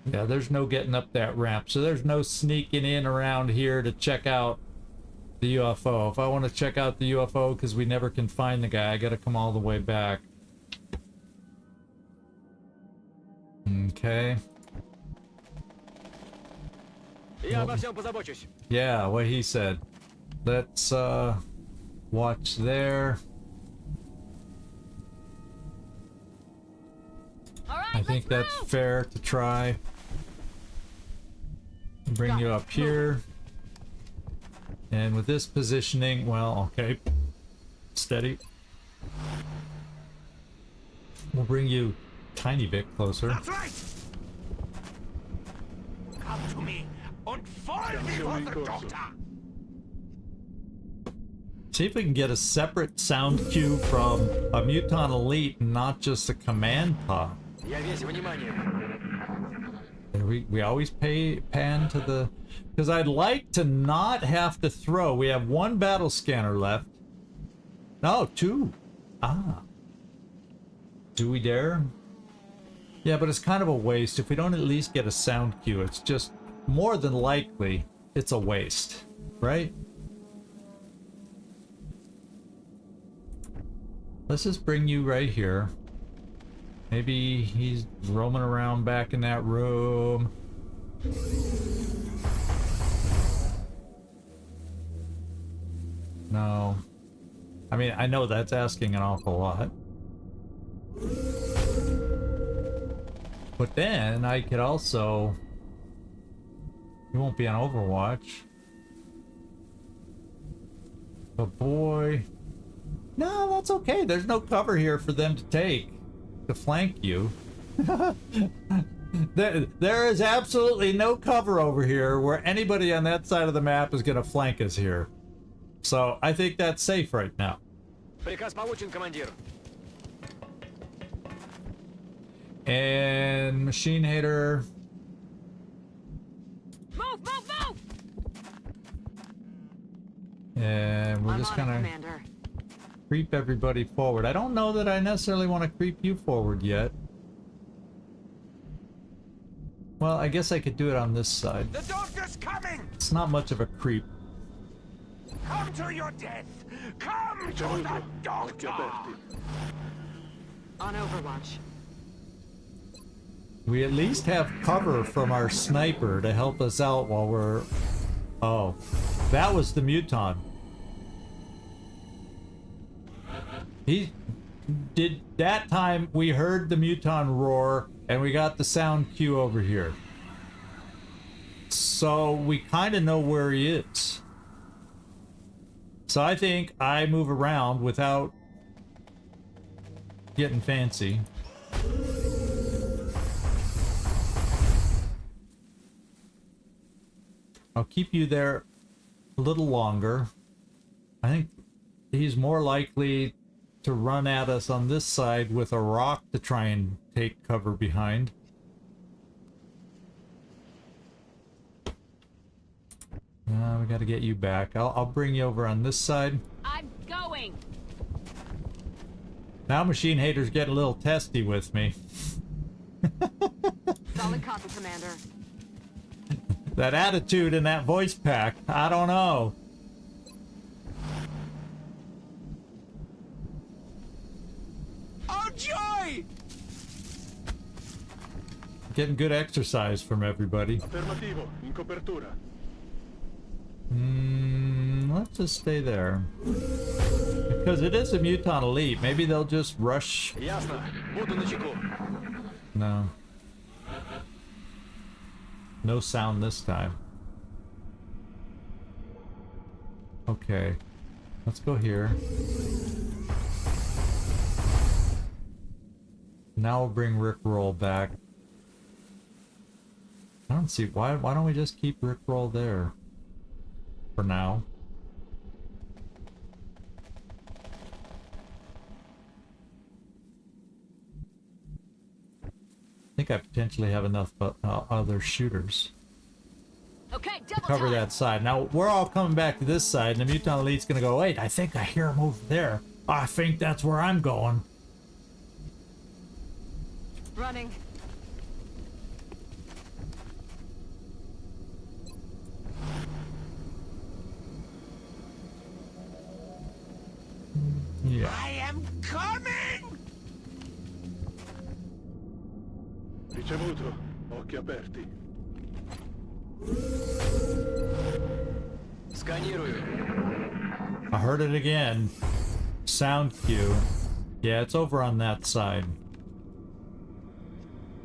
Yeah, there's no getting up that ramp, so there's no sneaking in around here to check out the UFO. If I want to check out the UFO because we never can find the guy, I gotta come all the way back. Okay. Я обо всем позабочусь. Yeah, what he said. Let's watch there. All right, I think let's that's move. fair to try. Bring you up here. And with this positioning, well, okay. Steady. We'll bring you a tiny bit closer. That's right. Come to me and find me for the doctor. See if we can get a separate sound cue from a Muton Elite, not just a command pod. Я весь внимание. We always pan to the... Because I'd like to not have to throw. We have one battle scanner left. No, two. Ah. Do we dare? Yeah, but it's kind of a waste. If we don't at least get a sound cue, it's just more than likely it's a waste. Right? Let's just bring you right here. Maybe he's roaming around back in that room. No. I mean, I know that's asking an awful lot. But then I could also... You won't be on Overwatch. But boy... No, that's okay. There's no cover here for them to take. To flank you. There is absolutely no cover over here where anybody on that side of the map is going to flank us here. So I think that's safe right now. Приказ получен, командир. And Machine Hater. Move, move, move! And we're I'm just on it, gonna Commander. creep everybody forward. I don't know that I necessarily want to creep you forward yet. Well, I guess I could do it on this side. The doctor's coming. It's not much of a creep. Come to your death. Come to Ricevuto. the Occhi doctor. aperti. On Overwatch. We at least have cover from our sniper to help us out while we're... Oh, that was the Muton. He did that time. We heard the Muton roar and we got the sound cue over here. So we kind of know where he is. So I think I move around without getting fancy. I'll keep you there a little longer. I think he's more likely to run at us on this side with a rock to try and take cover behind. We gotta get you back. I'll bring you over on this side. I'm going. Now Machine Hater's getting a little testy with me. Solid copy, Commander. That attitude and that voice pack, I don't know. Oh joy! Getting good exercise from everybody. Affermativo, in copertura. Let's just stay there. Because it is a Muton Elite. Maybe they'll just rush. Ясно. Буду начеку. No. No sound this time. Okay. Let's go here. Now we'll bring Rickroll back. I don't see why don't we just keep Rickroll there for now? I think I potentially have enough other shooters Okay, to double cover time. that side. Now we're all coming back to this side, and the Muton Elite's gonna go, wait, I think I hear him over there. I think that's where I'm going. Running. Ricevuto. Occhi aperti. Сканирую. I heard it again. Sound cue. Yeah, it's over on that side.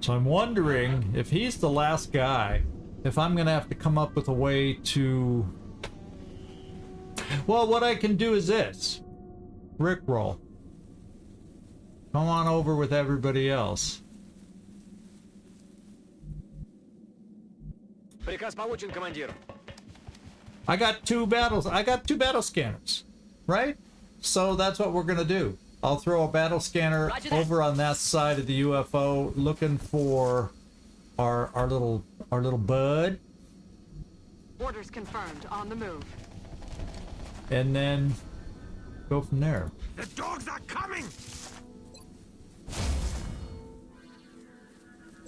So I'm wondering if he's the last guy, if I'm gonna have to come up with a way to... Well, what I can do is this. Rickroll. Come on over with everybody else. Приказ получен, командир. I got two battle scanners, right? So that's what we're gonna do. I'll throw a battle scanner over on that side of the UFO, looking for our little bud, Orders confirmed. On the move. and then go from there. The dogs are coming!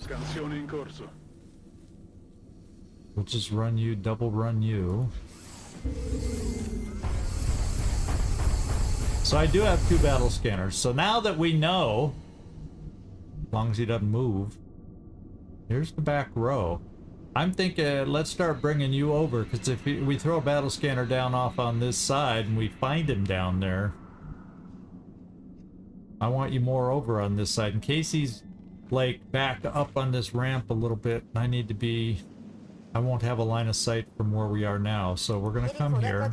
Scansione in corso. We'll just run you, double run you. So I do have two battle scanners. So now that we know, as long as he doesn't move, here's the back row. I'm thinking let's start bringing you over, because if we throw a battle scanner down off on this side and we find him down there, I want you more over on this side in case he's like back up on this ramp a little bit. I need to be... I won't have a line of sight from where we are now, so we're gonna come here.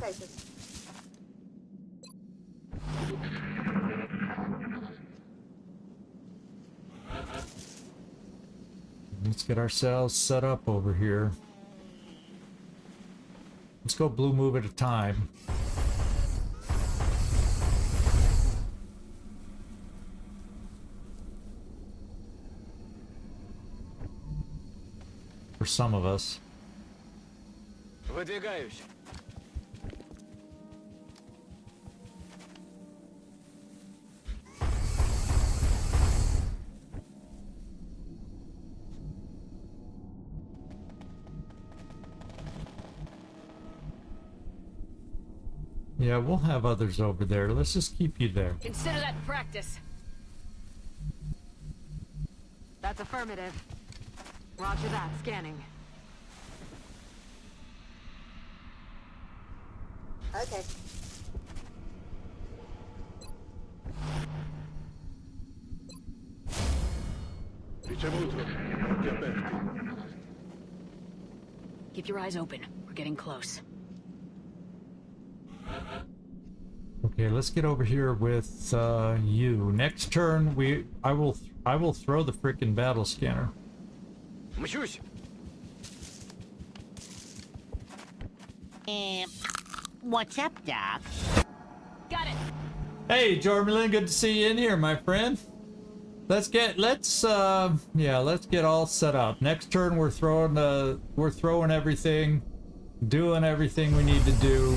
Let's get ourselves set up over here. Let's go blue move at a time. For some of us. Выдвигаюсь. Yeah, we'll have others over there. Let's just keep you there. Consider that practice. That's affirmative. Roger that. Scanning. Okay. Ricevuto. Occhi aperti. Keep your eyes open. We're getting close. Okay, let's get over here with you. Next turn, I will throw the frickin' battle scanner. Мчусь. What's up, Doc? Got it. Hey, Jormlin, good to see you in here, my friend. Let's get all set up. Next turn, we're throwing everything, doing everything we need to do,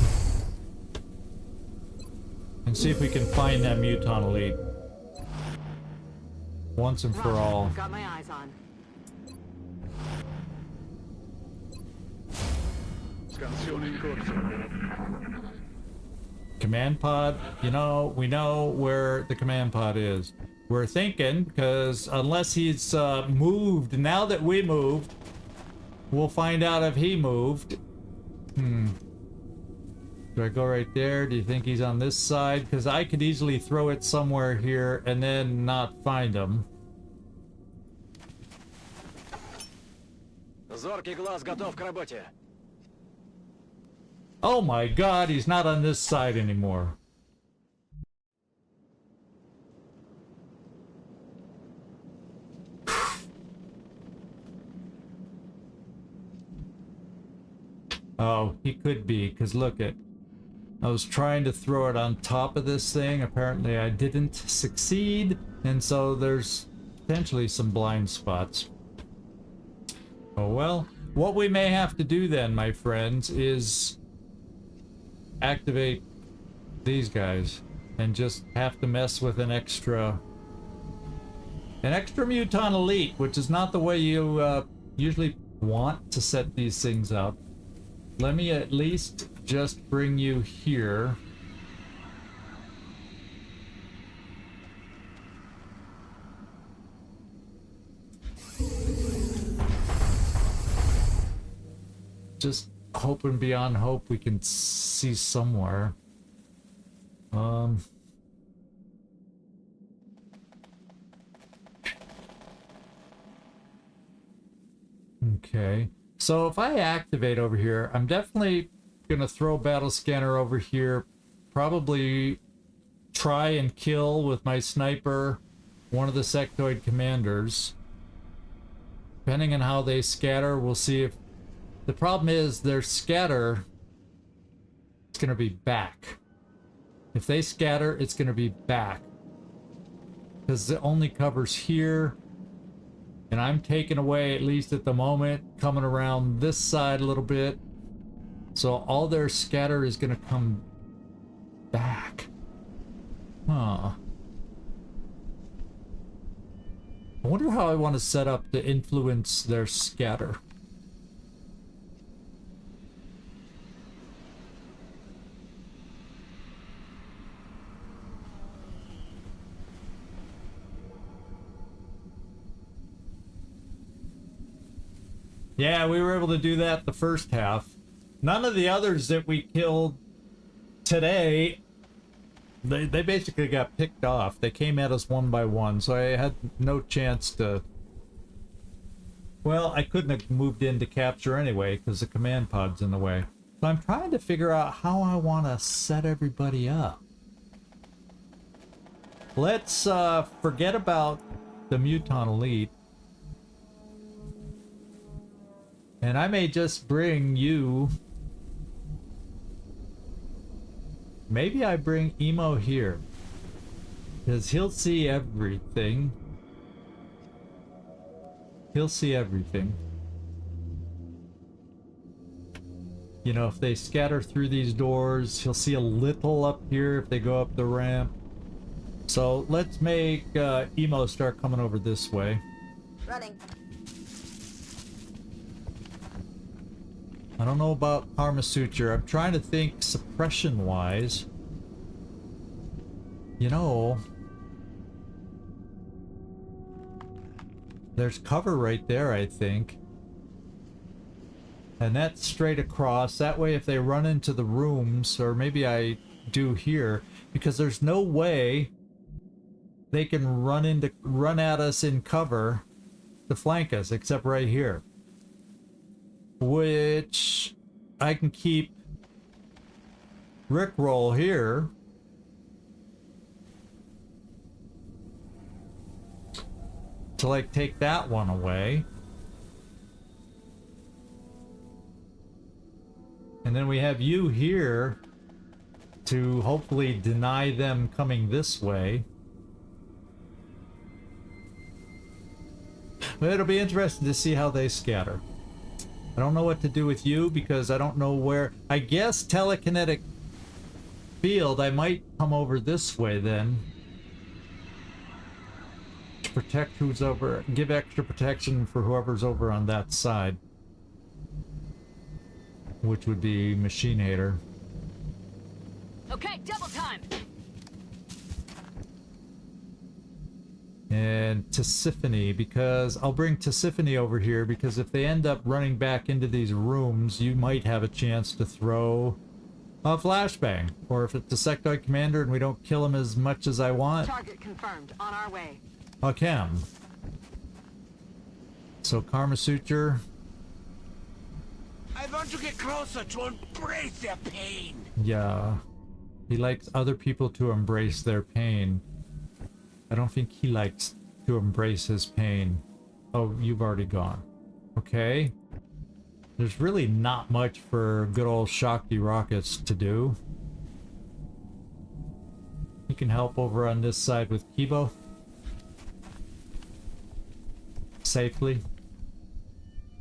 and see if we can find that Muton Elite once and for Roger. all. Got my eyes on. Scansione in corso. Command pod, we know where the command pod is. We're thinking, because unless he's moved, now that we moved, we'll find out if he moved. Do I go right there? Do you think he's on this side? Because I could easily throw it somewhere here and then not find him. Зоркий глаз готов к работе. Oh my god, he's not on this side anymore. Oh, he could be, because look it. I was trying to throw it on top of this thing. Apparently I didn't succeed, and so there's potentially some blind spots. Oh well. What we may have to do then, my friends, is activate these guys and just have to mess with an extra Muton Elite, which is not the way you usually want to set these things up. Let me at least just bring you here. just hoping beyond hope we can see somewhere. Okay, so if I activate over here, I'm definitely gonna throw battle scanner over here, probably try and kill with my sniper one of the sectoid commanders. Depending on how they scatter, we'll see if... The problem is their scatter, it's gonna be back. If they scatter, it's gonna be back. Because it only covers here. And I'm taken away, at least at the moment, coming around this side a little bit. So all their scatter is gonna come back. Huh. I wonder how I want to set up to influence their scatter. Yeah, we were able to do that the first half. None of the others that we killed today, they basically got picked off. They came at us one by one, so I had no chance to... Well, I couldn't have moved in to capture anyway, because the command pod's in the way. So I'm trying to figure out how I want to set everybody up. Let's forget about the Muton Elite. And I may just bring you... Maybe I bring Emo here. Because he'll see everything. He'll see everything. You know, if they scatter through these doors, he'll see a little up here if they go up the ramp. So let's make Emo start coming over this way. Running. I don't know about Karma Suture. I'm trying to think suppression-wise. You know... There's cover right there, I think. And that's straight across. That way if they run into the rooms, or maybe I do here, because there's no way they can run at us in cover to flank us, except right here. Which I can keep Rickroll here. To like take that one away. And then we have you here to hopefully deny them coming this way. But it'll be interesting to see how they scatter. I don't know what to do with you because I don't know where. I guess telekinetic field, I might come over this way then. To protect who's over, give extra protection for whoever's over on that side. Which would be Machine Hater. Okay, double time. And Tisiphone, because I'll bring Tisiphone over here, because if they end up running back into these rooms, you might have a chance to throw a flashbang. Or if it's a sectoid commander and we don't kill him as much as I want, Target confirmed. On our way. a chem. So Karma Suture. I want to get closer to embrace their pain. Yeah. He likes other people to embrace their pain. I don't think he likes to embrace his pain. Oh, you've already gone. Okay. There's really not much for good old Shakti Rockets to do. You can help over on this side with Kibo. Safely.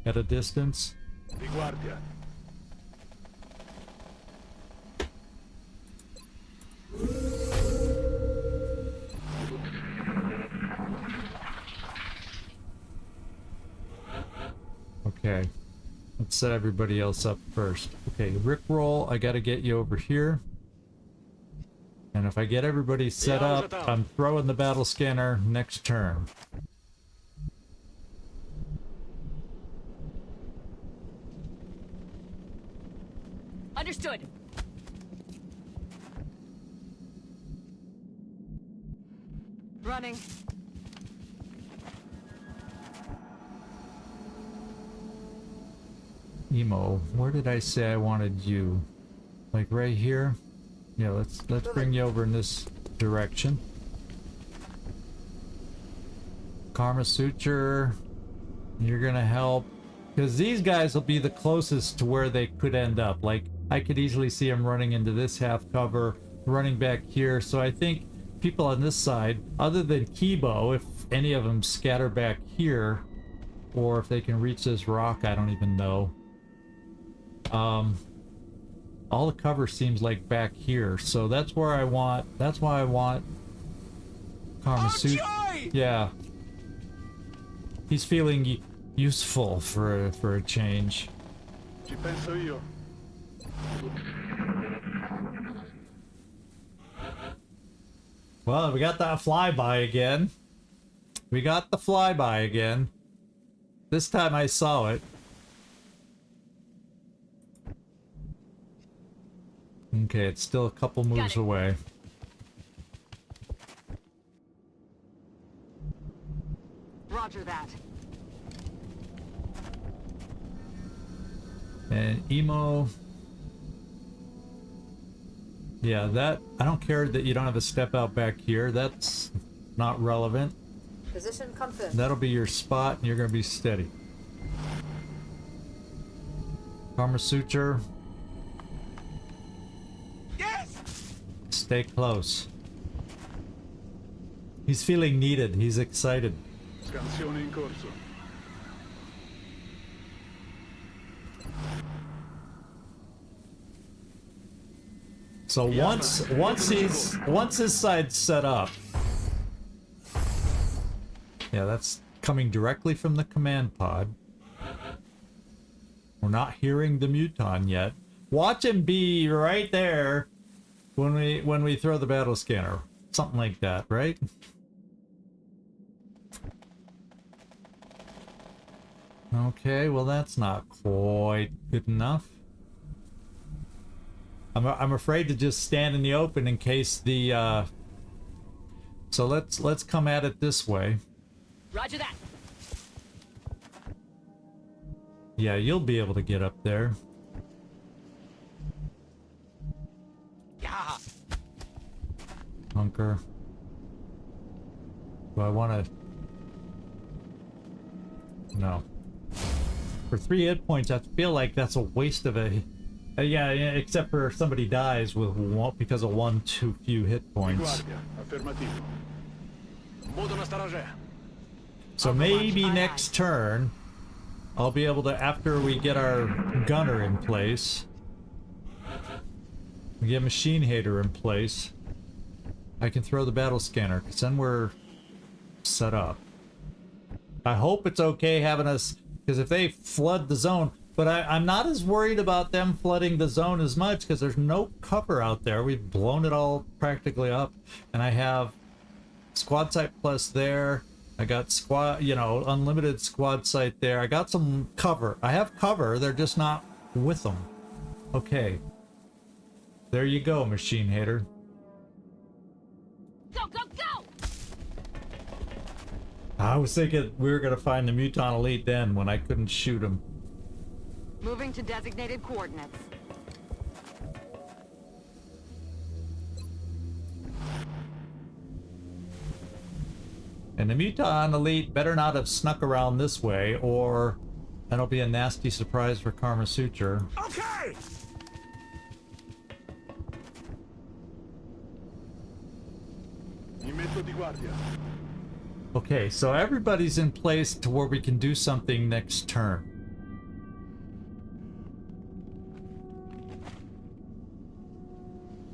At a distance. Di guardia. Okay, let's set everybody else up first. Okay, Rickroll, I gotta get you over here. And if I get everybody set up, I'm throwing the battle scanner next turn. Understood. Running. Emo, where did I say I wanted you? Like right here? Yeah, let's bring you over in this direction. Karma Suture, you're gonna help. Because these guys will be the closest to where they could end up. Like, I could easily see them running into this half cover, running back here. So I think people on this side, other than Kibo, if any of them scatter back here, or if they can reach this rock, I don't even know. All the cover seems like back here, so that's where I want. That's why I want Karma Suit. Yeah, he's feeling useful for a change. Ci penso io. Well, we got that flyby again. We got the flyby again. This time I saw it. Okay, it's still a couple moves away. Roger that. And Emo. Yeah, that, I don't care that you don't have a step out back here. That's not relevant. Position confirmed. That'll be your spot and you're gonna be steady. Karma Suture. Yes! Stay close. He's feeling needed. He's excited. Scansione in corso. So once his side's set up. Yeah, that's coming directly from the command pod. We're not hearing the Muton yet. Watch him be right there when we throw the battle scanner. Something like that, right? Okay, well that's not quite good enough. I'm afraid to just stand in the open in case the so let's come at it this way. Roger that. Yeah, you'll be able to get up there. Yeah. Hunker. Do I want to? No. For 3 hit points, I feel like that's a waste of a. Yeah, except for somebody dies with one, because of 1 too few hit points. Guardia, affermativo. Буду настороже. So maybe next turn, I'll be able to, after we get our gunner in place, we get machine hater in place, I can throw the battle scanner, because then we're set up. I hope it's okay having us, because if they flood the zone, but I'm not as worried about them flooding the zone as much, because there's no cover out there. We've blown it all practically up, and I have squad site plus there. I got squad, you know, unlimited squad site there. I got some cover. I have cover, they're just not with them. Okay. There you go, machine hater. Go, go, go! I was thinking we were gonna find the Muton Elite then when I couldn't shoot him. Moving to designated coordinates. And the Muton Elite better not have snuck around this way, or that'll be a nasty surprise for Karma Suture. Okay! Mi metto di guardia. Okay, so everybody's in place to where we can do something next turn.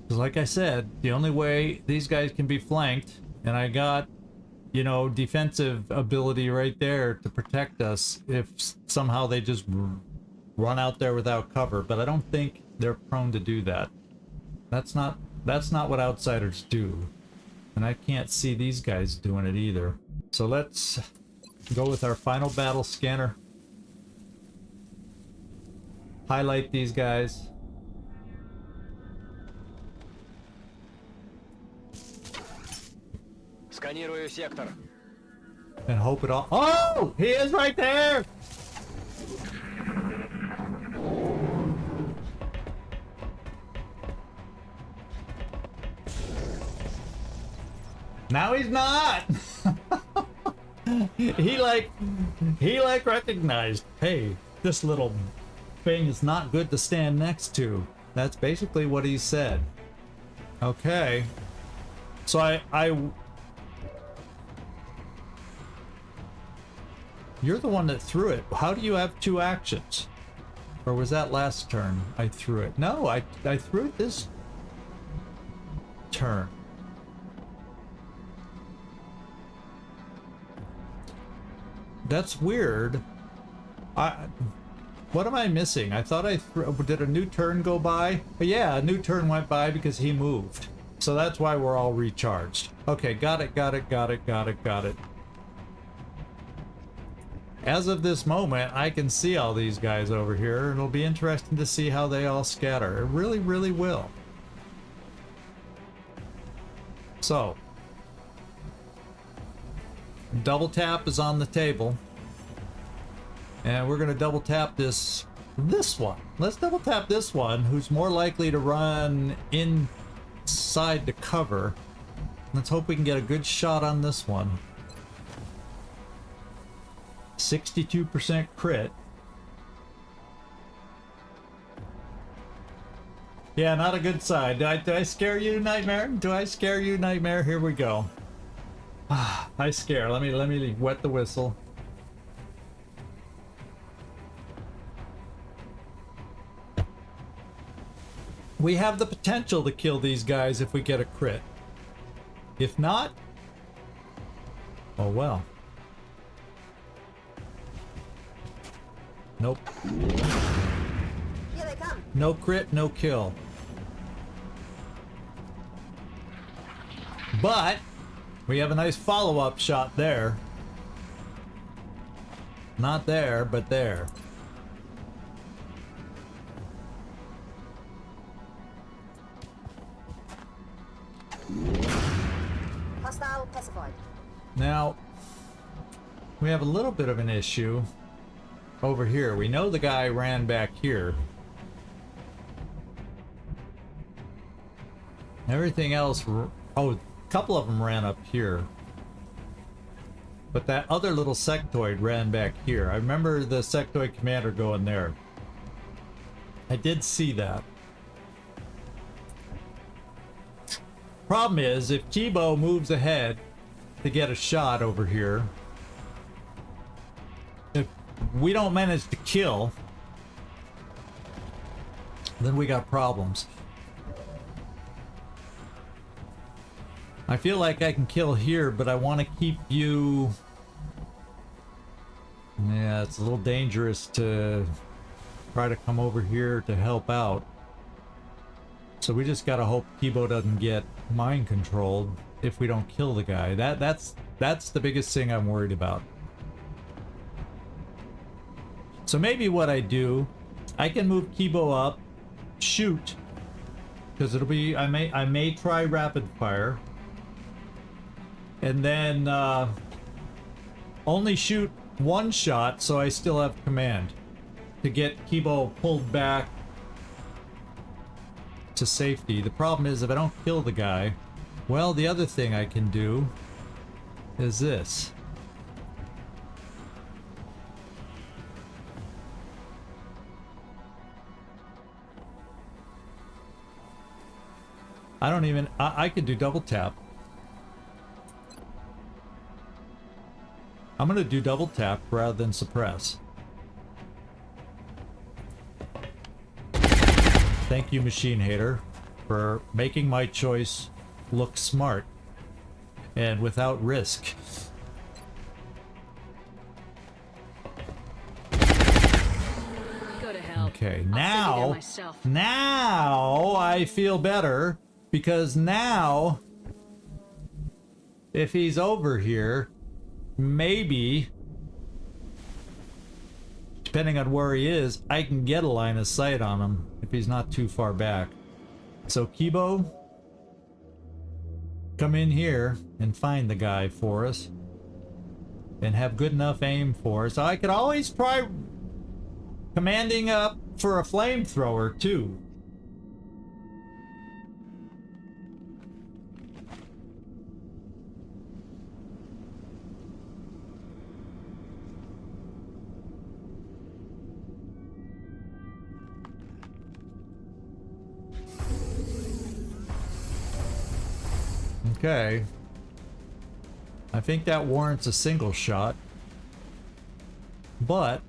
Because like I said, the only way these guys can be flanked, and I got, you know, defensive ability right there to protect us if somehow they just run out there without cover, but I don't think they're prone to do that. That's not what outsiders do. And I can't see these guys doing it either. So let's go with our final battle scanner. Highlight these guys. Сканирую сектор. And hope it all. Oh! He is right there! Now he's not! he like recognized, hey, this little thing is not good to stand next to. That's basically what he said. Okay. So you're the one that threw it. How do you have two actions? Or was that last turn I threw it? No, I threw it this turn. That's weird. What am I missing? I thought did a new turn go by? But yeah, a new turn went by because he moved. So that's why we're all recharged. Okay, got it. As of this moment, I can see all these guys over here. It'll be interesting to see how they all scatter. It really, really will. So, double tap is on the table. And we're gonna double tap this one. Let's double tap this one, who's more likely to run inside the cover. Let's hope we can get a good shot on this one. 62% crit. Yeah, not a good side. Did I scare you, Nightmare? Do I scare you, Nightmare? Here we go. I scare. Let me wet the whistle. We have the potential to kill these guys if we get a crit. If not, oh well. Nope. Here they come. No crit, no kill. But we have a nice follow-up shot there. Not there, but there. Hostile pacified. Now, we have a little bit of an issue over here. We know the guy ran back here. Everything else, oh, a couple of them ran up here. But that other little sectoid ran back here. I remember the sectoid commander going there. I did see that. Problem is, if Kibo moves ahead to get a shot over here, if we don't manage to kill, then we got problems. I feel like I can kill here, but I want to keep you... Yeah, it's a little dangerous to try to come over here to help out. So we just gotta hope Kibo doesn't get mind controlled if we don't kill the guy. That's the biggest thing I'm worried about. So maybe what I do, I can move Kibo up, shoot, because it'll be, I may try rapid fire, and then only shoot one shot so I still have command to get Kibo pulled back to safety. The problem is if I don't kill the guy, well, the other thing I can do is this. I don't even, I could do double tap. I'm gonna do double tap rather than suppress. Thank you, Machine Hater, for making my choice look smart and without risk. Go to hell. Okay, I'll figure it out myself. now I feel better, because now if he's over here, maybe, depending on where he is, I can get a line of sight on him if he's not too far back. So Kibo, come in here and find the guy for us and have good enough aim for us. I could always try commanding up for a flamethrower too. Okay. I think that warrants a single shot. But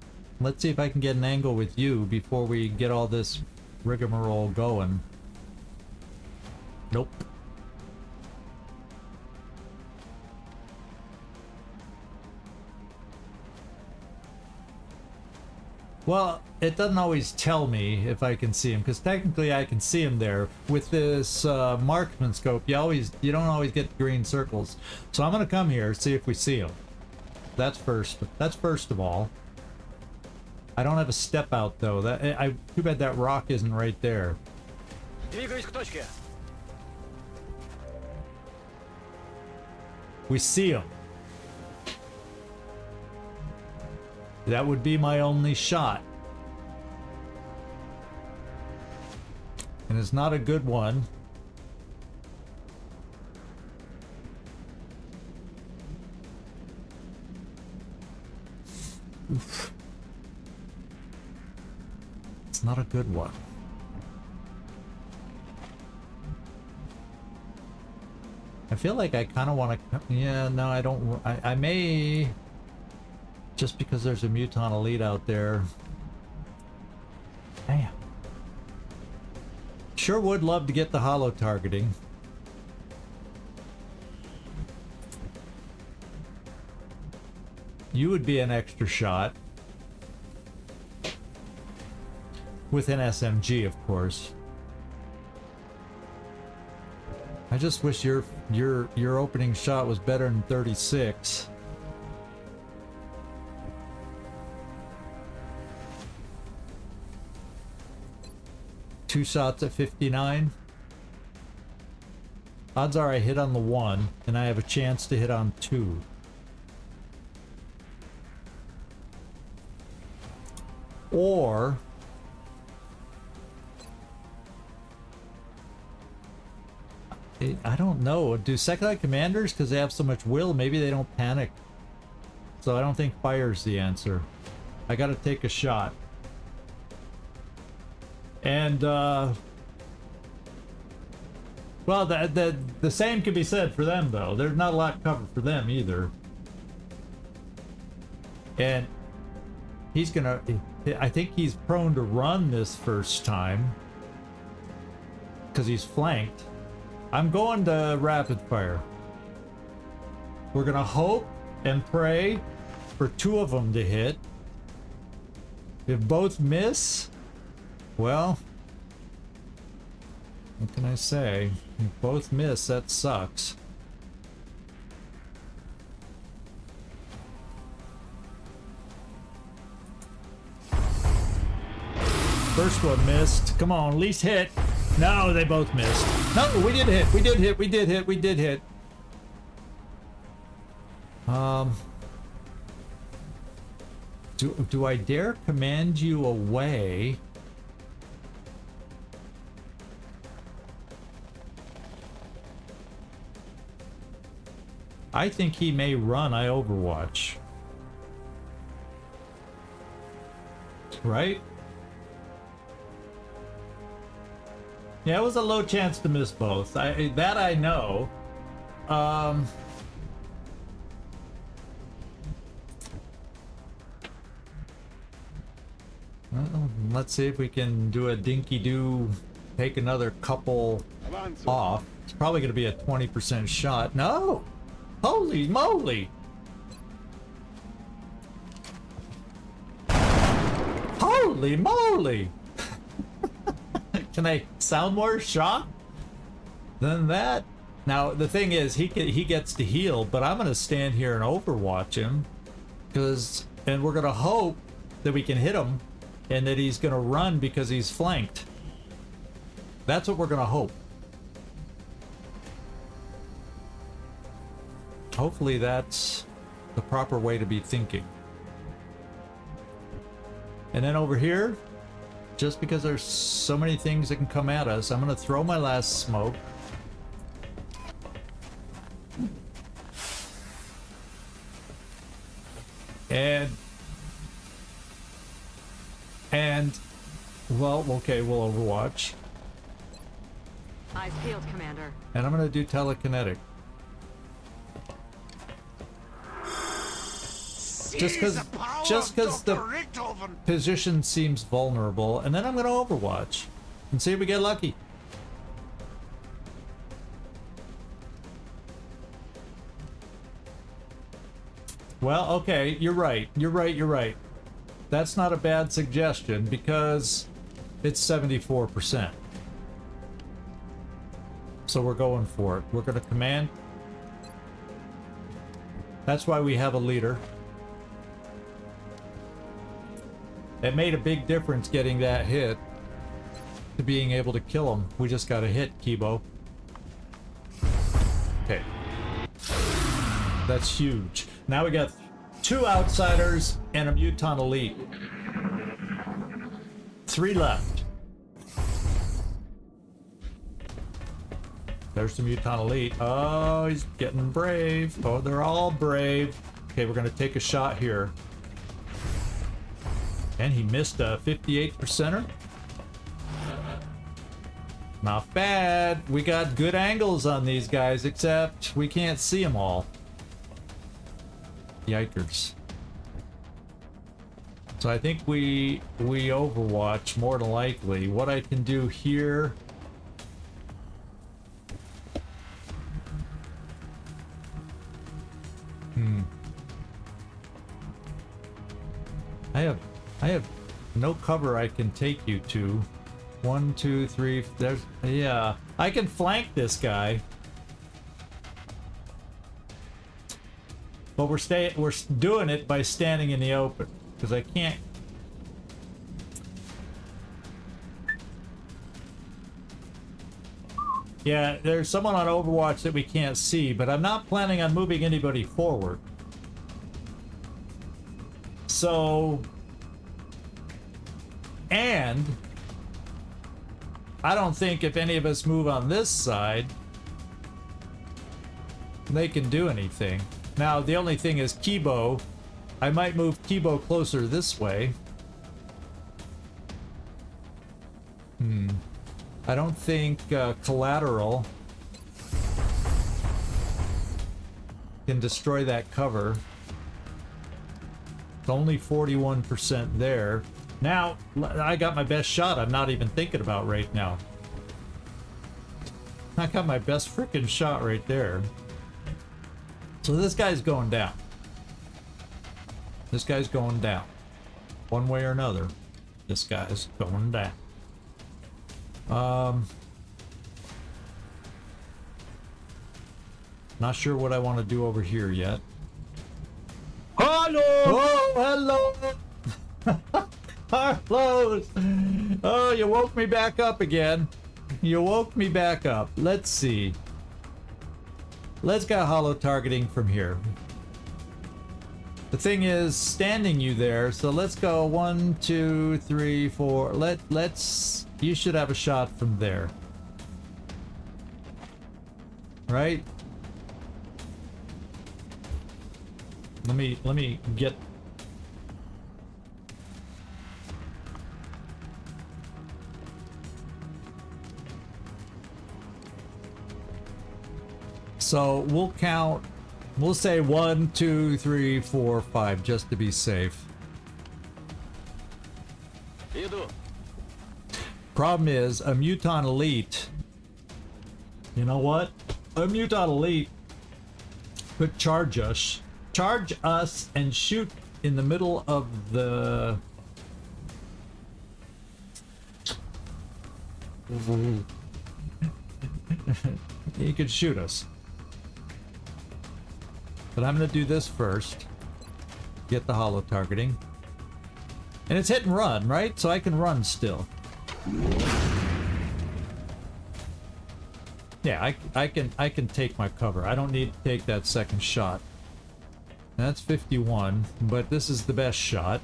let's see if I can get an angle with you before we get all this rigmarole going. Nope. Well, it doesn't always tell me if I can see him, because technically I can see him there. With this marksman scope, you don't always get the green circles. So I'm gonna come here, see if we see him. That's first of all. I don't have a step out though. Too bad that rock isn't right there. We see him. That would be my only shot. And it's not a good one. Oof. It's not a good one. I feel like I kind of want to... Yeah, no, I don't... I may... Just because there's a Muton Elite out there. Damn. Sure would love to get the holo targeting. You would be an extra shot. With an SMG, of course. I just wish your opening shot was better than 36. Two shots at 59. Odds are I hit on the one, and I have a chance to hit on two. Or I don't know. Do second commanders, because they have so much will, maybe they don't panic. So I don't think fire's the answer. I gotta take a shot. And well, the same could be said for them though. There's not a lot covered for them either. And he's gonna, I think he's prone to run this first time because he's flanked. I'm going to rapid fire. We're gonna hope and pray for two of them to hit. If both miss, well, what can I say? If both miss, that sucks. First one missed. Come on, at least hit. No, they both missed. No, we did hit. We did hit. We did hit. We did hit. Do I dare command you away? I think he may run Overwatch. Right? Yeah, it was a low chance to miss both. That I know. Well, let's see if we can do a dinky-doo, take another couple off. It's probably going to be a 20% shot. No! Holy moly! Holy moly! Can I sound more shocked than that? Now, the thing is, he gets to heal, but I'm going to stand here and overwatch him. And we're going to hope that we can hit him and that he's going to run because he's flanked. That's what we're going to hope. hopefully that's the proper way to be thinking. And then over here, just because there's so many things that can come at us, I'm gonna throw my last smoke. And well, okay, we'll Overwatch. Eyes peeled, Commander. And I'm gonna do telekinetic. Just because the position seems vulnerable, and then I'm gonna Overwatch and see if we get lucky. Well, okay, you're right. You're right. That's not a bad suggestion because it's 74%. So we're going for it. We're going to command. That's why we have a leader. It made a big difference getting that hit to being able to kill him. We just got a hit, Kibo. Okay. That's huge. Now we got 2 outsiders and a Muton Elite. 3 left. There's the Muton Elite. Oh, he's getting brave. Oh, they're all brave. Okay, we're gonna take a shot here. And he missed a 58%er. Not bad. We got good angles on these guys, except we can't see them all. Yikers. So I think we Overwatch more than likely. What I can do here. I have no cover I can take you to. 1, 2, 3. There's, yeah. I can flank this guy. But we're doing it by standing in the open because I can't. Yeah, there's someone on Overwatch that we can't see, but I'm not planning on moving anybody forward. So, and I don't think if any of us move on this side, they can do anything. Now, the only thing is Kibo. I might move Kibo closer this way. I don't think collateral can destroy that cover. It's only 41% there. Now, I got my best shot I'm not even thinking about right now. I got my best freaking shot right there. So this guy's going down. This guy's going down. One way or another. This guy's going down. Not sure what I want to do over here yet. Hello! Oh, hello! Carlos! Oh, you woke me back up again. You woke me back up. Let's see. Let's get holo targeting from here. The thing is standing you there, so let's go 1, 2, 3, 4. Let's. You should have a shot from there, right? Let me get. So we'll count. We'll say 1, 2, 3, 4, 5, just to be safe. Problem is, a Muton Elite. You know what? A Muton Elite could charge us, and shoot in the middle of the. He could shoot us. But I'm going to do this first. Get the holo targeting. And it's hit and run, right? So I can run still. Yeah, I can take my cover. I don't need to take that second shot. That's 51, but this is the best shot.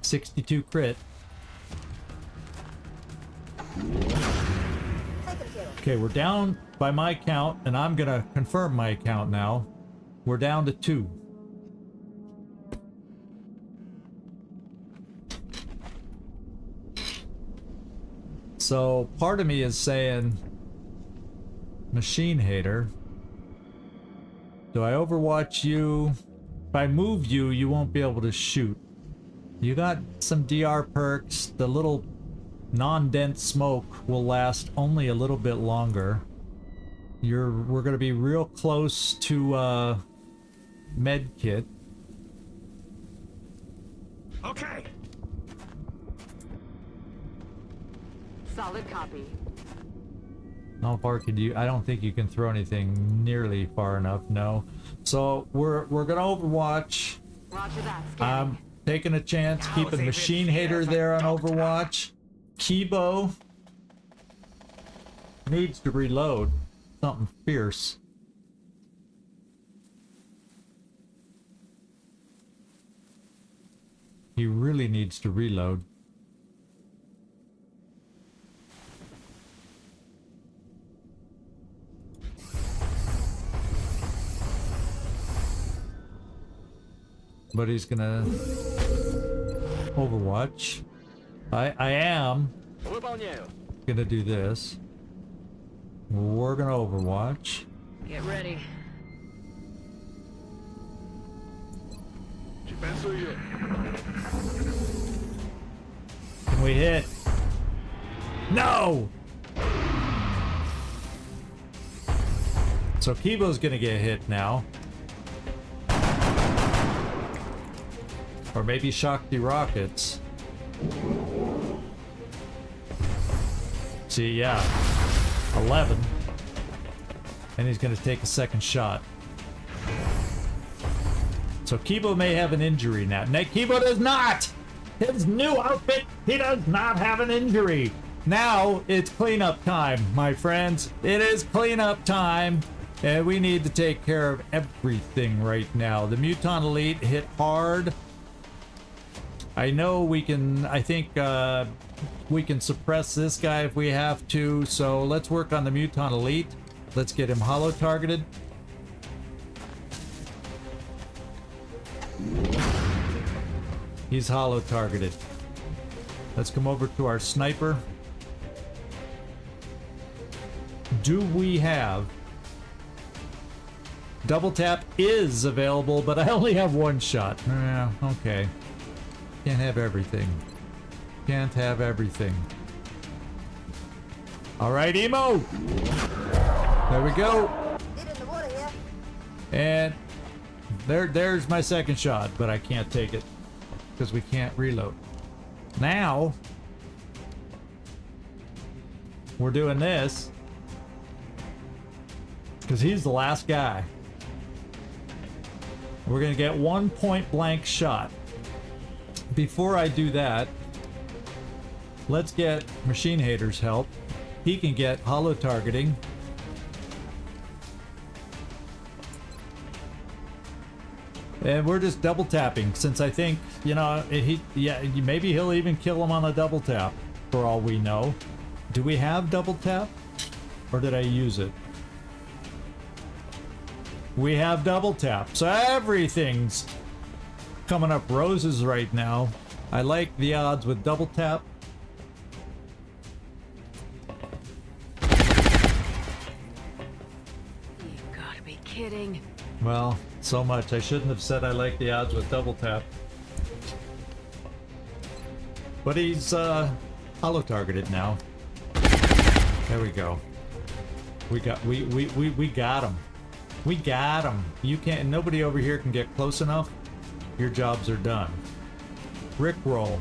62 crit. Okay, we're down by my count, and I'm gonna confirm my count now. We're down to 2. So part of me is saying, machine hater, do I overwatch you? If I move you, you won't be able to shoot. You got some DR perks. The little non-dense smoke will last only a little bit longer. We're gonna be real close to med kit. Okay. Solid copy. How far could you? I don't think you can throw anything nearly far enough. No. So we're gonna overwatch. Roger that. I'm Scanning. taking a chance, keeping Machine Hater there on Overwatch. Kibo needs to reload something fierce. He really needs to reload. But he's gonna Overwatch. I am Выполняю. gonna do this. We're gonna Overwatch. Get ready. Ci penso io. Can we hit? No! So Kibo's gonna get hit now. Or maybe Shakti rockets. See, yeah. 11. And he's gonna take a second shot. So Kibo may have an injury now. No, Kibo does not! His new outfit, he does not have an injury. Now it's cleanup time, my friends. It is cleanup time. And we need to take care of everything right now. The Muton Elite hit hard. I know we can, I think we can suppress this guy if we have to. So let's work on the Muton Elite. Let's get him holo targeted. He's holo targeted. Let's come over to our sniper. Do we have... Double tap is available, but I only have one shot. Yeah, okay. Can't have everything. Can't have everything. Alright, Emo! There we go. And there's my second shot, but I can't take it because we can't reload. Now we're doing this because he's the last guy. We're gonna get one point blank shot. Before I do that, let's get Machine Hater's help. He can get holo targeting. And we're just double tapping since I think, you know, maybe he'll even kill him on a double tap for all we know. Do we have double tap? Or did I use it? We have double tap. So everything's coming up roses right now. I like the odds with double tap. You gotta be kidding. Well, so much. I shouldn't have said I like the odds with double tap. But he's holo targeted now. There we go. We got him. We got him. You can't, nobody over here can get close enough. Your jobs are done. Rickroll.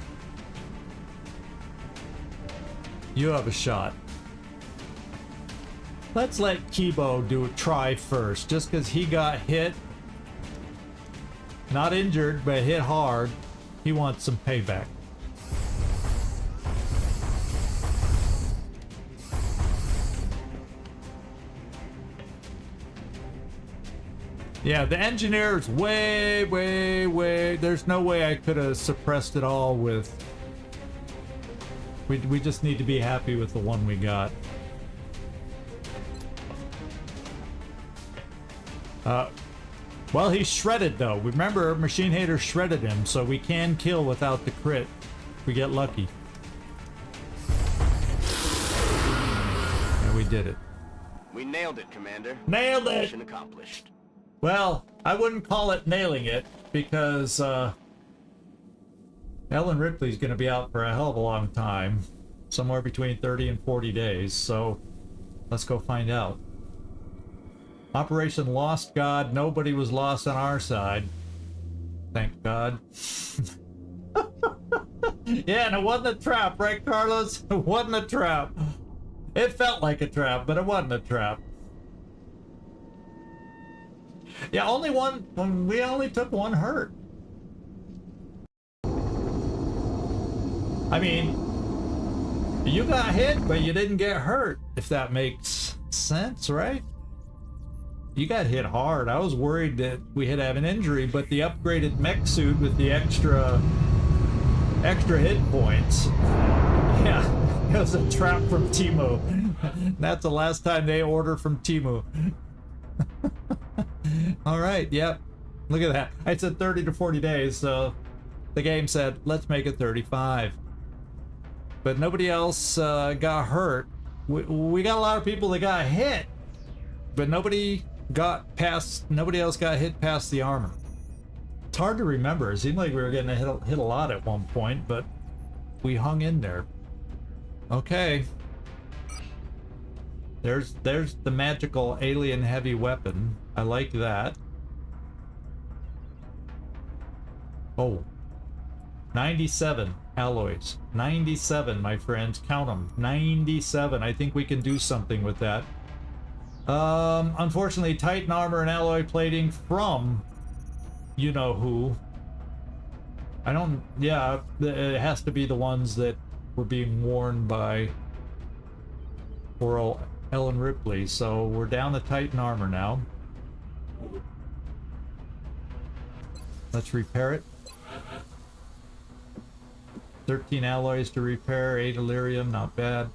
You have a shot. Let's let Kibo do a try first, just because he got hit. Not injured, but hit hard. He wants some payback. Yeah, the engineer's way, there's no way I could have suppressed it all with... We just need to be happy with the one we got. Well, he's shredded though. Remember, Machine Hater shredded him, so we can kill without the crit. We get lucky. And we did it. We nailed it, Commander. Nailed it! Mission accomplished. Well, I wouldn't call it nailing it, because Ellen Ripley's going to be out for a hell of a long time. Somewhere between 30 and 40 days, so let's go find out. Operation Lost God. Nobody was lost on our side. Thank God. Yeah, and it wasn't a trap, right, Carlos? It wasn't a trap. It felt like a trap, but it wasn't a trap. Yeah, only one. We only took one hurt. I mean, you got hit, but you didn't get hurt, if that makes sense, right? You got hit hard. I was worried that we had have an injury, but the upgraded mech suit with the extra hit points. Yeah, it was a trap from Temu. That's the last time they order from Temu. All right, yep. Look at that. I said 30 to 40 days, so the game said, let's make it 35. But nobody else got hurt. We got a lot of people that got hit, but nobody else got hit past the armor. It's hard to remember. It seemed like we were getting hit a lot at one point, but we hung in there. Okay. There's the magical alien heavy weapon. I like that. Oh. 97 alloys. 97, my friends. Count them. 97. I think we can do something with that. Unfortunately, Titan armor and alloy plating from you know who. I don't, yeah, it has to be the ones that were being worn by poor Ellen Ripley. So we're down to Titan armor now. Let's repair it. 13 alloys to repair, 8 Illyrium, not bad.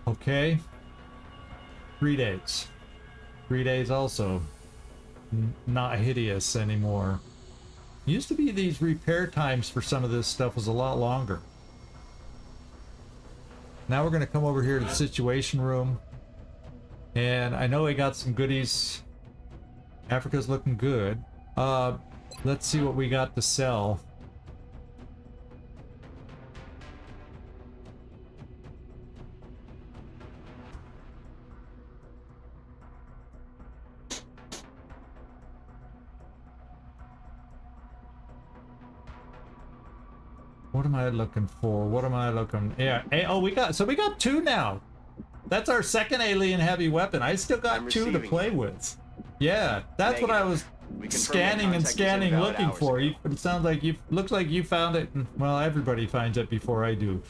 Okay. 3 days. 3 days also. Not hideous anymore. Used to be these repair times for some of this stuff was a lot longer. Now we're going to come over here to the situation room. And I know we got some goodies. Africa's looking good. Let's see what we got to sell. What am I looking for? What am I looking? Yeah. Oh, we got 2 now. That's our second alien heavy weapon. I still got 2 to play with. Yeah, that's what I was scanning and scanning, looking for. It sounds like looks like you found it. Well, everybody finds it before I do.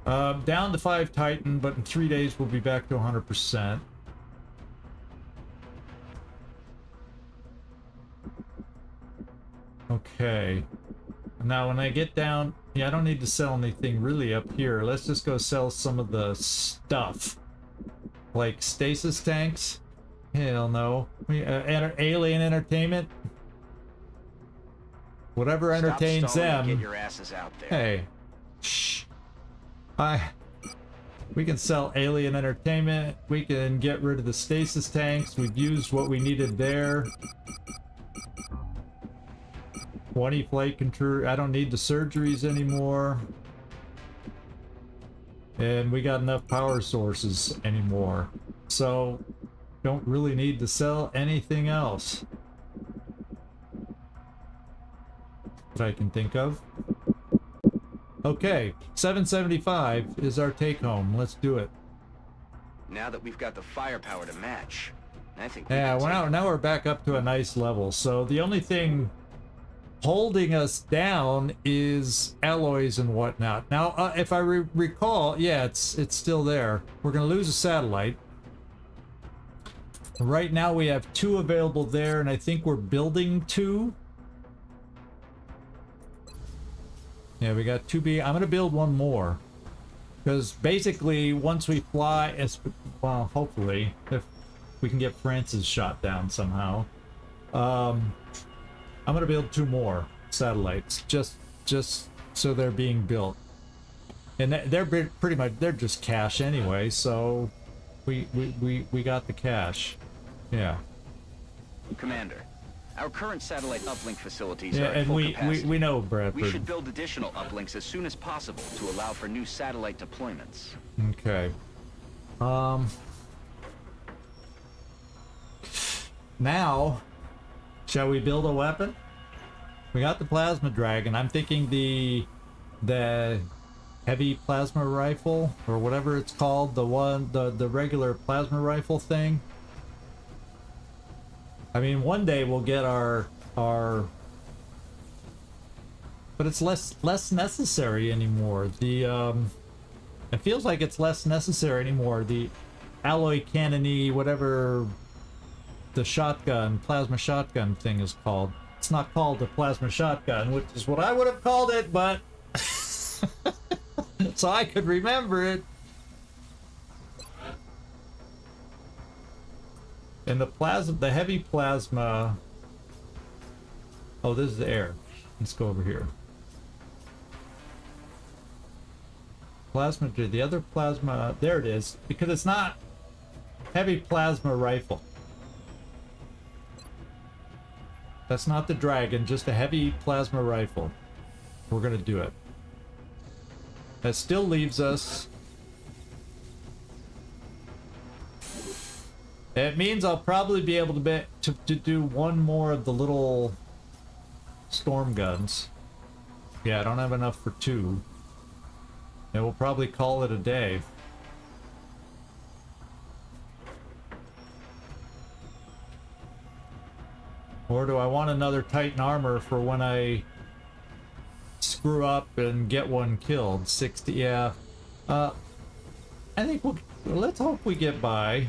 Down to 5 Titan, but in 3 days we'll be back to 100%. Okay. Now when I get down, yeah, I don't need to sell anything really up here. Let's just go sell some of the stuff. Like stasis tanks. Hell no. Alien entertainment. Whatever entertains them. Get your asses out there. Hey. Shh. We can sell alien entertainment. We can get rid of the stasis tanks. We've used what we needed there. 20 flight control. I don't need the surgeries anymore. And we got enough power sources anymore. So don't really need to sell anything else that I can think of. Okay, 775 is our take home. Let's do it. Now that we've got the firepower to match, I think. Yeah, well, now we're back up to a nice level. So the only thing holding us down is alloys and whatnot. Now, if I recall, yeah, it's still there. We're gonna lose a satellite. Right now we have 2 available there, and I think we're building 2. Yeah, we got 2B. I'm gonna build 1 more. Because basically, once we fly, well, hopefully, if we can get France's shot down somehow, I'm gonna build 2 more satellites, just so they're being built. And they're pretty much, they're just cash anyway, so we got the cash. Yeah. Commander, our current satellite uplink facilities Yeah, are at and full we capacity. know, Bradford. We should build additional uplinks as soon as possible to allow for new satellite deployments. Okay. Now, shall we build a weapon? We got the plasma dragon. I'm thinking the heavy plasma rifle, or whatever it's called, the regular plasma rifle thing. I mean, one day we'll get our but it's less necessary anymore. It feels like it's less necessary anymore. The alloy cannony, whatever the shotgun, plasma shotgun thing is called. It's not called a plasma shotgun, which is what I would have called it, but so I could remember it. And the heavy plasma. Oh, this is the air. Let's go over here. Plasma, the other plasma, there it is, because it's not heavy plasma rifle. That's not the dragon, just a heavy plasma rifle. We're gonna do it. That still leaves us. It means I'll probably be able to do 1 more of the little storm guns. Yeah, I don't have enough for 2. And we'll probably call it a day. Or do I want another Titan armor for when I screw up and get one killed? 60, yeah. I think let's hope we get by.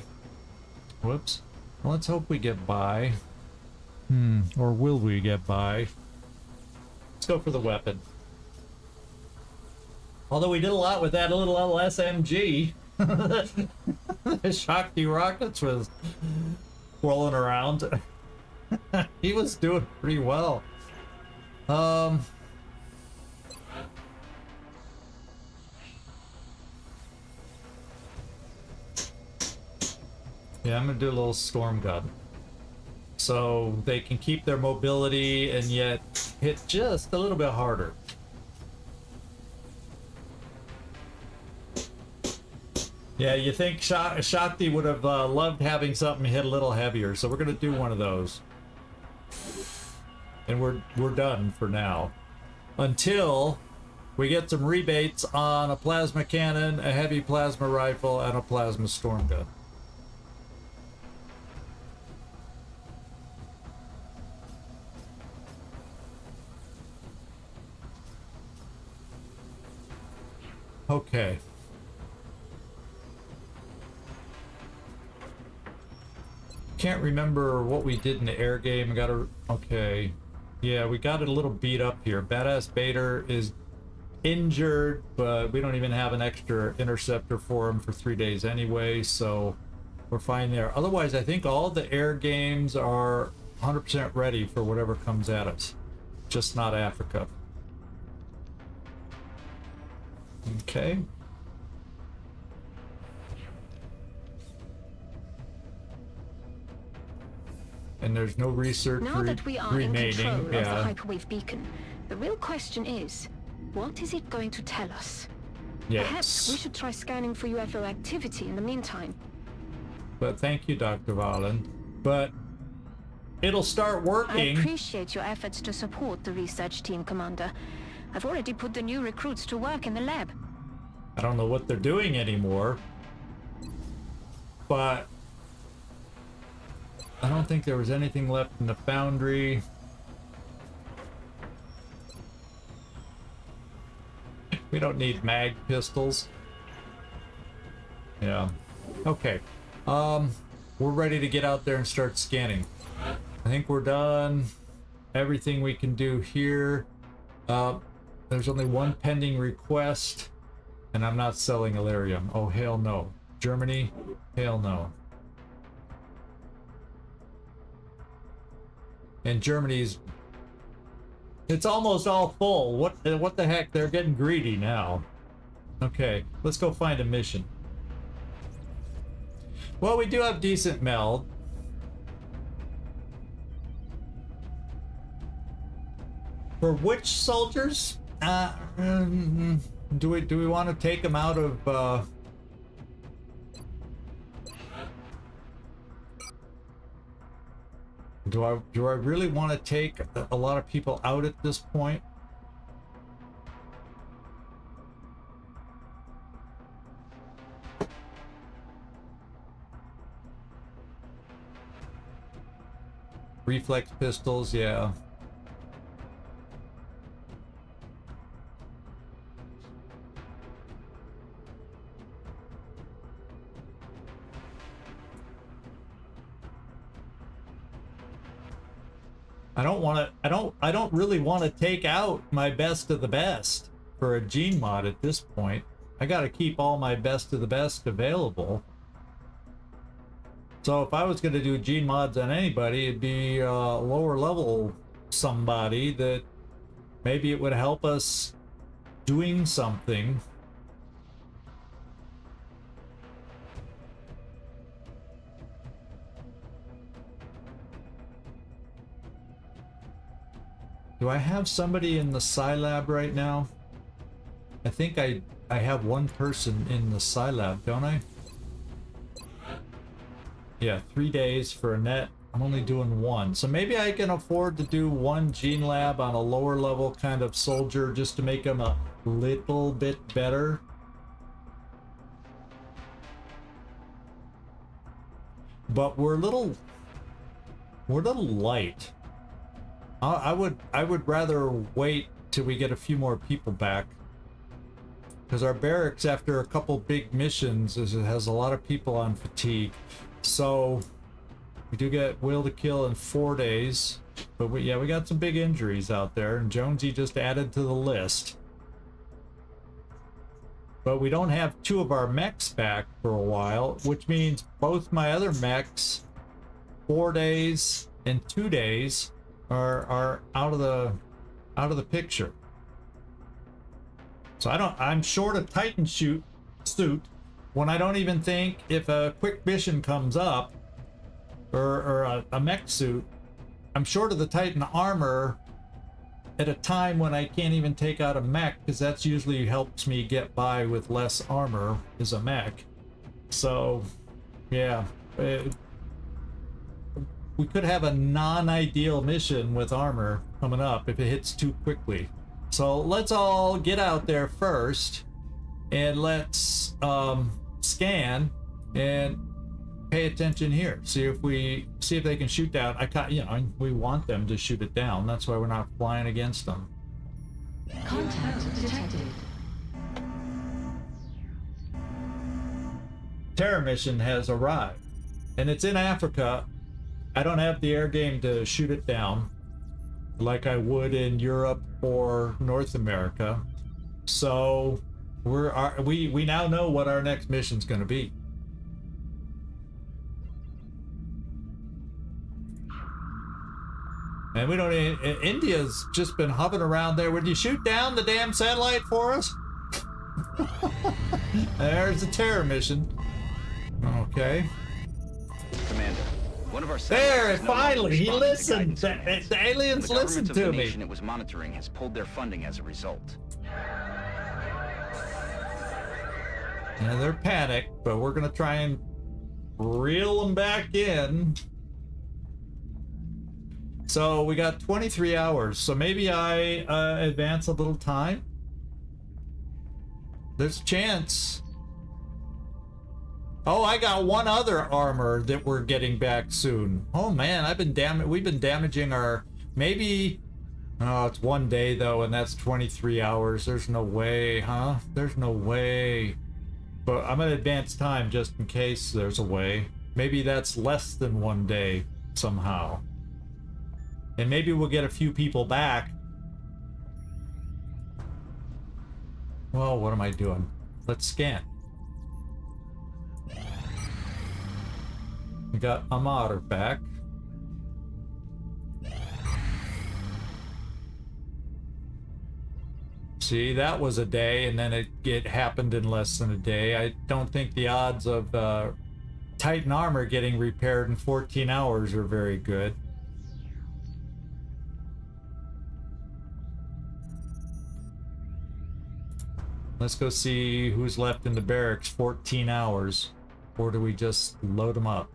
Whoops. Let's hope we get by. Or will we get by? Let's go for the weapon. Although we did a lot with that little LSMG. The Shakti rockets was rolling around. He was doing pretty well. Yeah, I'm gonna do a little storm gun. So they can keep their mobility and yet hit just a little bit harder. Yeah, you think Shakti would have loved having something hit a little heavier, so we're gonna do one of those. And we're done for now. Until we get some rebates on a plasma cannon, a heavy plasma rifle, and a plasma storm gun. Okay. Can't remember what we did in the air game. Okay. Yeah, we got it a little beat up here. Badass Bader is injured, but we don't even have an extra interceptor for him for 3 days anyway, so we're fine there. Otherwise, I think all the air games are 100% ready for whatever comes at us. Just not Africa. Okay. And there's no research Now that we are in control of the yeah. hyperwave beacon, the real question is, what is it going to tell us? Yes. Perhaps we should try scanning for UFO activity in the meantime. But thank you, Dr. Valen. But it'll start I working. appreciate your efforts to support the research team, Commander. I've already put the new recruits to work in the lab. I don't know what they're doing anymore. But I don't think there was anything left in the foundry. We don't need mag pistols. Yeah. Okay. we're ready to get out there and start scanning. I think we're done. Everything we can do here. There's only one pending request, and I'm not selling Illyrium. Oh, hell no. Germany, hell no. And Germany's, it's almost all full. What the heck? They're getting greedy now. Okay, let's go find a mission. Well, we do have decent meld. For which soldiers? Do we want to take them out of do I really want to take a lot of people out at this point? Reflex pistols, yeah. I don't really want to take out my best of the best for a gene mod at this point. I got to keep all my best of the best available. So if I was going to do gene mods on anybody, it'd be lower level somebody that maybe it would help us doing something. Do I have somebody in the Scilab right now? I think I have one person in the Scilab, don't I? Yeah, 3 days for a net. I'm only doing one. So maybe I can afford to do one gene lab on a lower level kind of soldier just to make him a little bit better. But we're a little light. I would rather wait till we get a few more people back, because our barracks, after a couple big missions, has a lot of people on fatigue. So we do get will to kill in 4 days, but we got some big injuries out there, and Jonesy just added to the list. But we don't have 2 of our mechs back for a while, which means both my other mechs, 4 days and 2 days, are out of the picture. So I'm short a Titan suit when I don't even think, if a quick mission comes up or a mech suit, I'm short of the Titan armor at a time when I can't even take out a mech, because that's usually helps me get by with less armor as a mech. So yeah, we could have a non-ideal mission with armor coming up if it hits too quickly. So let's all get out there first, and let's scan and pay attention here. See if they can shoot down. We want them to shoot it down. That's why we're not flying against them. Contact detected. Terror mission has arrived, and it's in Africa. I don't have the air game to shoot it down like I would in Europe or North America. So we now know what our next mission's going to be. And we don't. India's just been hovering around there. Would you shoot down the damn satellite for us? There's the terror mission. Okay. Commander, one of our there, no finally, he listened. To The aliens listened to the me. nation it was monitoring has pulled their funding as a result. Yeah, they're panicked, but we're gonna try and reel them back in. So we got 23 hours. So maybe I advance a little time. There's a chance. Oh, I got one other armor that we're getting back soon. Oh man, we've been damaging our, maybe, oh, it's 1 day though, and that's 23 hours. There's no way, huh? There's no way. But I'm gonna advance time just in case there's a way. Maybe that's less than 1 day somehow. And maybe we'll get a few people back. Well, what am I doing? Let's scan. We got Amar back. See, that was a day, and then it happened in less than a day. I don't think the odds of Titan armor getting repaired in 14 hours are very good. Let's go see who's left in the barracks. 14 hours. Or do we just load them up?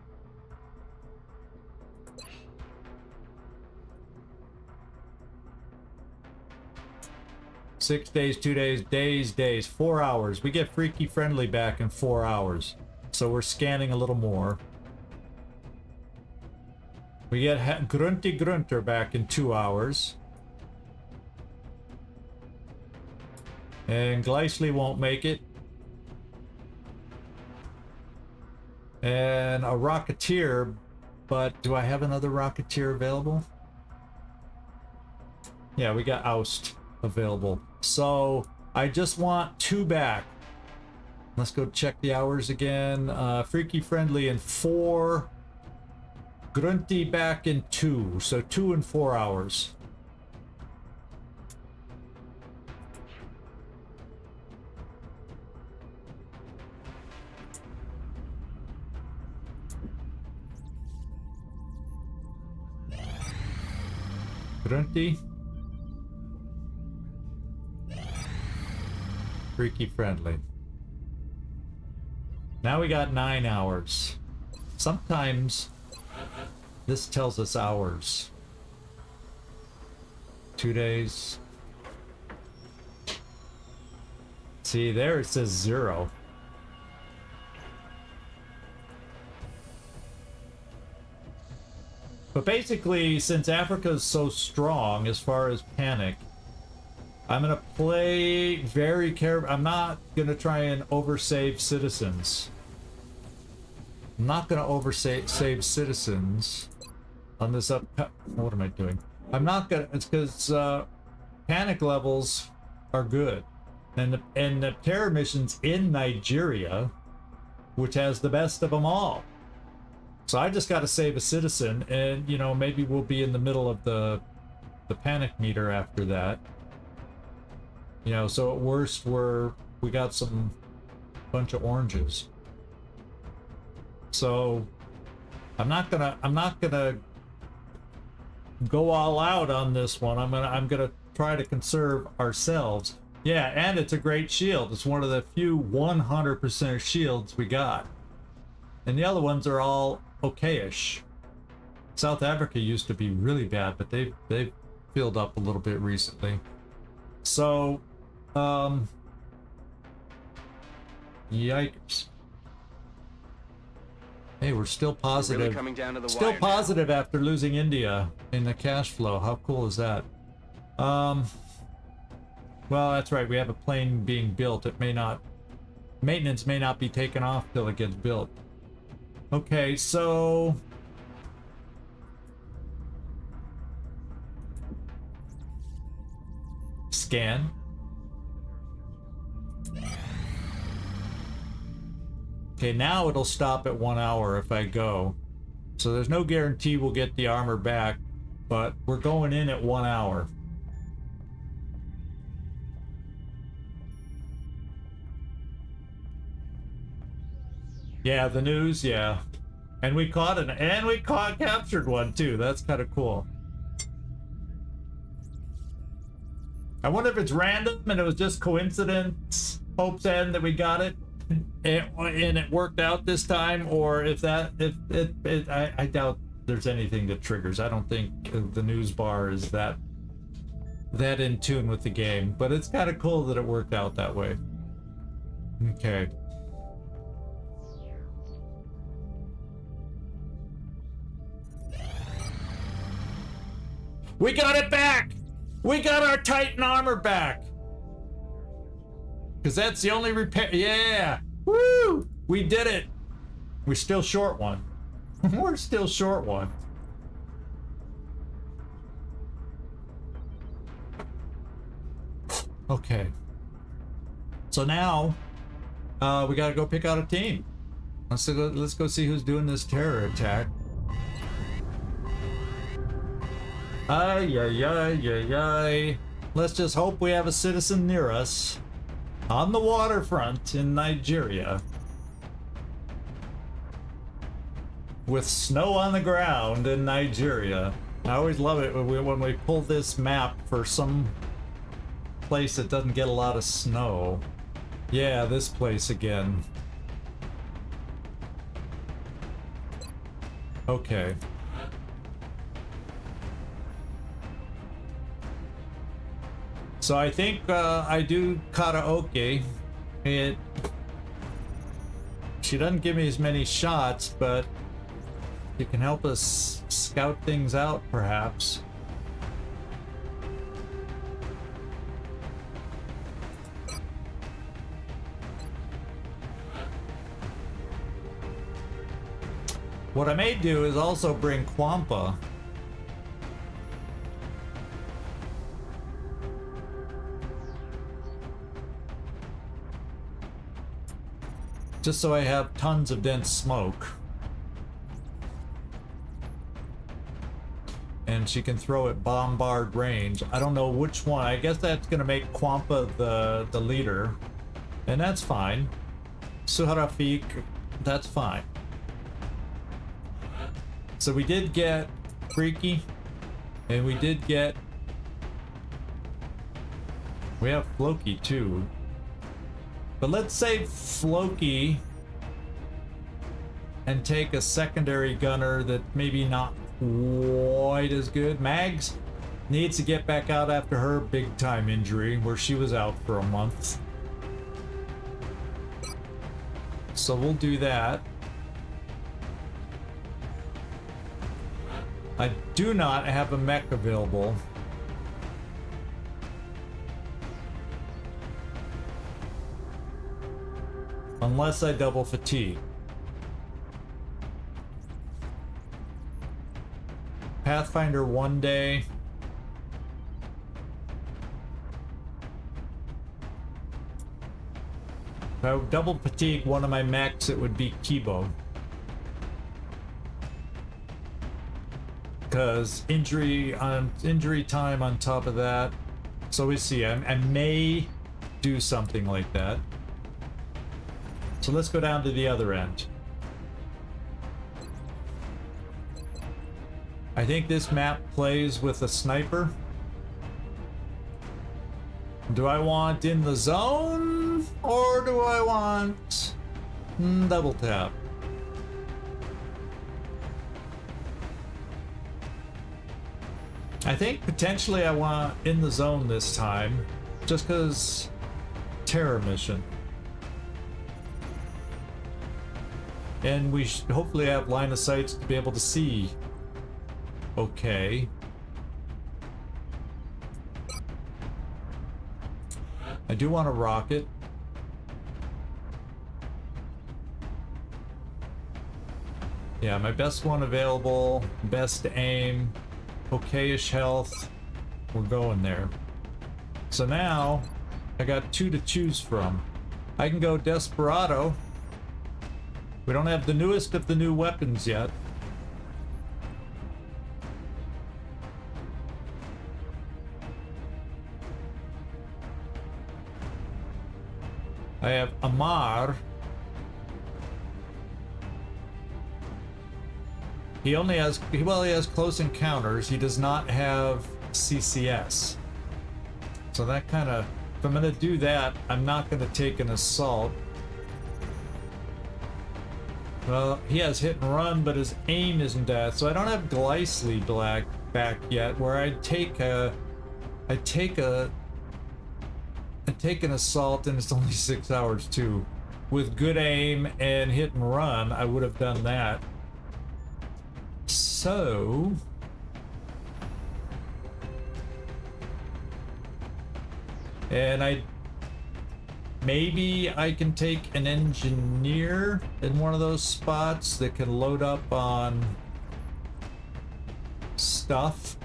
Six days, 2 days, days, 4 hours. We get Freaky Friendly back in 4 hours. So we're scanning a little more. We get Grunty Grunter back in 2 hours. And Gleisley won't make it. And a Rocketeer, but do I have another Rocketeer available? Yeah, we got Oust available. So I just want 2 back. Let's go check the hours again. Freaky Friendly in 4. Grunty back in 2. So 2 and 4 hours. Grunty. Freaky Friendly. Now we got 9 hours. Sometimes this tells us hours. 2 days. See, there it says 0. But basically, since Africa is so strong as far as panic, I'm gonna play very careful. I'm not gonna try and oversave citizens. I'm not gonna oversave citizens on this up. What am I doing? I'm not gonna. It's because panic levels are good, and the terror missions in Nigeria, which has the best of them all. So I just got to save a citizen, and you know, maybe we'll be in the middle of the panic meter after that. You know, so at worst we got some bunch of oranges. So I'm not gonna go all out on this one. I'm gonna try to conserve ourselves. Yeah, and it's a great shield. It's one of the few 100% shields we got, and the other ones are all okay-ish. South Africa used to be really bad, but they've filled up a little bit recently. So, yikes. Hey, we're still positive. Really coming down to the Still wire positive now. After losing India in the cash flow. How cool is that? Well, that's right. We have a plane being built. It may not... Maintenance may not be taken off till it gets built. Okay, so... Scan. Okay, now it'll stop at 1 hour if I go. So there's no guarantee we'll get the armor back, but we're going in at 1 hour. Yeah, the news, yeah. And we captured one too. That's kind of cool. I wonder if it's random and it was just coincidence, Hope's End, that we got it and it worked out this time, or if I doubt there's anything that triggers. I don't think the news bar is that in tune with the game, but it's kind of cool that it worked out that way. Okay. We got it back! We got our Titan armor back! Because that's the only repair. Yeah! Woo! We did it! We're still short one. We're still short one. Okay. So now, we gotta go pick out a team. Let's go see who's doing this terror attack. Ay, ay, ay, ay, ay. Let's just hope we have a citizen near us. On the waterfront in Nigeria. With snow on the ground in Nigeria. I always love it when we pull this map for some place that doesn't get a lot of snow. Yeah, this place again. Okay. So I think I do karaoke. She doesn't give me as many shots, but you can help us scout things out, perhaps. What I may do is also bring Kwampa. Just so I have tons of dense smoke. And she can throw at bombard range. I don't know which one. I guess that's gonna make Kwampa the leader. And that's fine. Suharafik, that's fine. So we did get Freaky. And we did get... We have Floki too. But let's save Floki and take a secondary gunner that maybe not quite as good. Mags needs to get back out after her big time injury where she was out for a month. So we'll do that. I do not have a mech available. Unless I double fatigue. Pathfinder one day. If I would double fatigue one of my mechs, it would be Kibo. Because injury time on top of that. So we see, I may do something like that. So let's go down to the other end. I think this map plays with a sniper. Do I want in the zone or do I want double tap? I think potentially I want in the zone this time, just because terror mission. And we should hopefully have line of sight to be able to see. Okay. I do want a rocket. Yeah, my best one available, best aim, okay-ish health. We're going there. So now, I got two to choose from. I can go Desperado. We don't have the newest of the new weapons yet. I have Amar. He only has, well, he has close encounters. He does not have CCS. So that kind of, if I'm going to do that, I'm not going to take an assault. Well, he has hit and run, but his aim isn't that. So I don't have Glycely back yet, where I take an assault, and it's only 6 hours too. With good aim and hit and run, I would have done that. So and maybe I can take an engineer in one of those spots that can load up on stuff.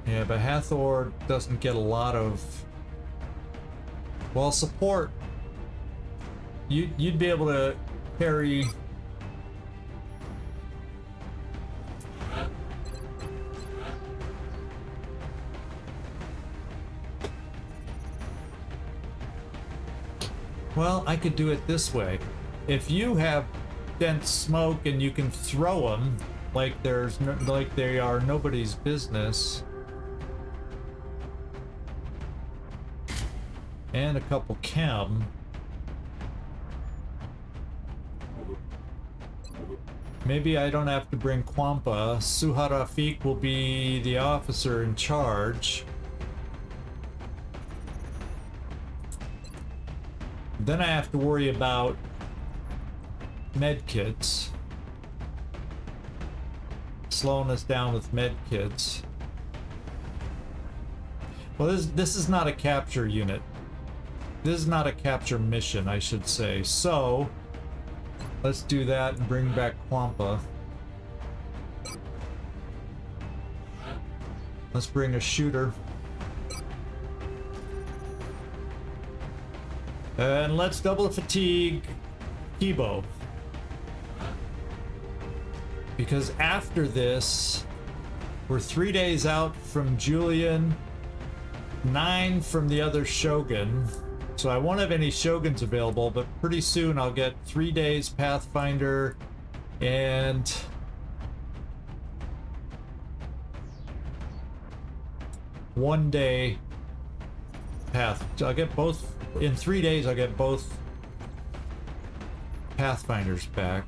Yeah, but Hathor doesn't get a lot of... Well, support. You'd be able to carry... Well, I could do it this way. If you have dense smoke and you can throw them like there's no, like they are nobody's business, and a couple chem, maybe I don't have to bring Kwampa. Suharafik will be the officer in charge. Then I have to worry about medkits. Slowing us down with medkits. Well, this is not a capture unit. This is not a capture mission, I should say. So, let's do that and bring back Kwampa. Let's bring a shooter. And let's double fatigue Kibo. Because after this, we're 3 days out from Julian, 9 from the other Shogun. So I won't have any Shoguns available, but pretty soon I'll get 3 days Pathfinder and one day Path. So I'll get both. In 3 days, I'll get both Pathfinders back.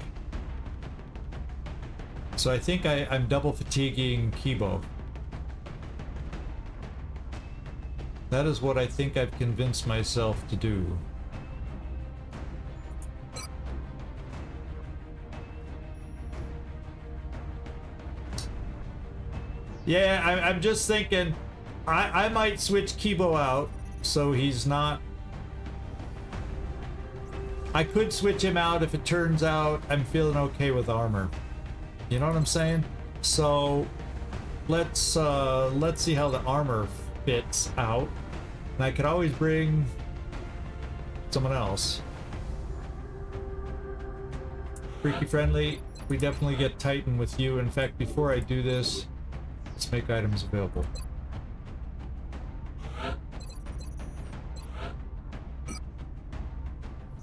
So I think I'm double fatiguing Kibo. That is what I think I've convinced myself to do. Yeah, I'm just thinking I might switch Kibo out so he's not... I could switch him out if it turns out I'm feeling okay with armor. You know what I'm saying? So let's see how the armor fits out. And I could always bring someone else. Freaky friendly, we definitely get Titan with you. In fact, before I do this, let's make items available.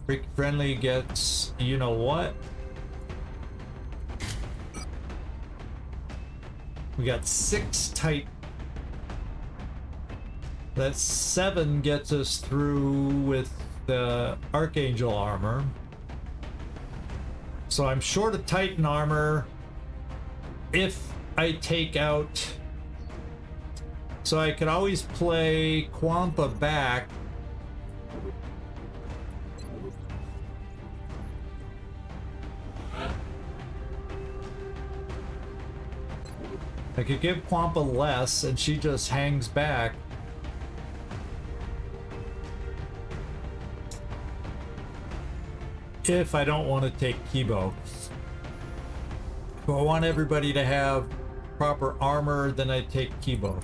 Freaky friendly gets, you know what? We got 6 tight. That 7 gets us through with the Archangel armor. So I'm short of Titan armor if I take out... So I could always play Kwampa back. I could give Kwampa less and she just hangs back. If I don't want to take Kibo. If I want everybody to have proper armor, then I take Kibo.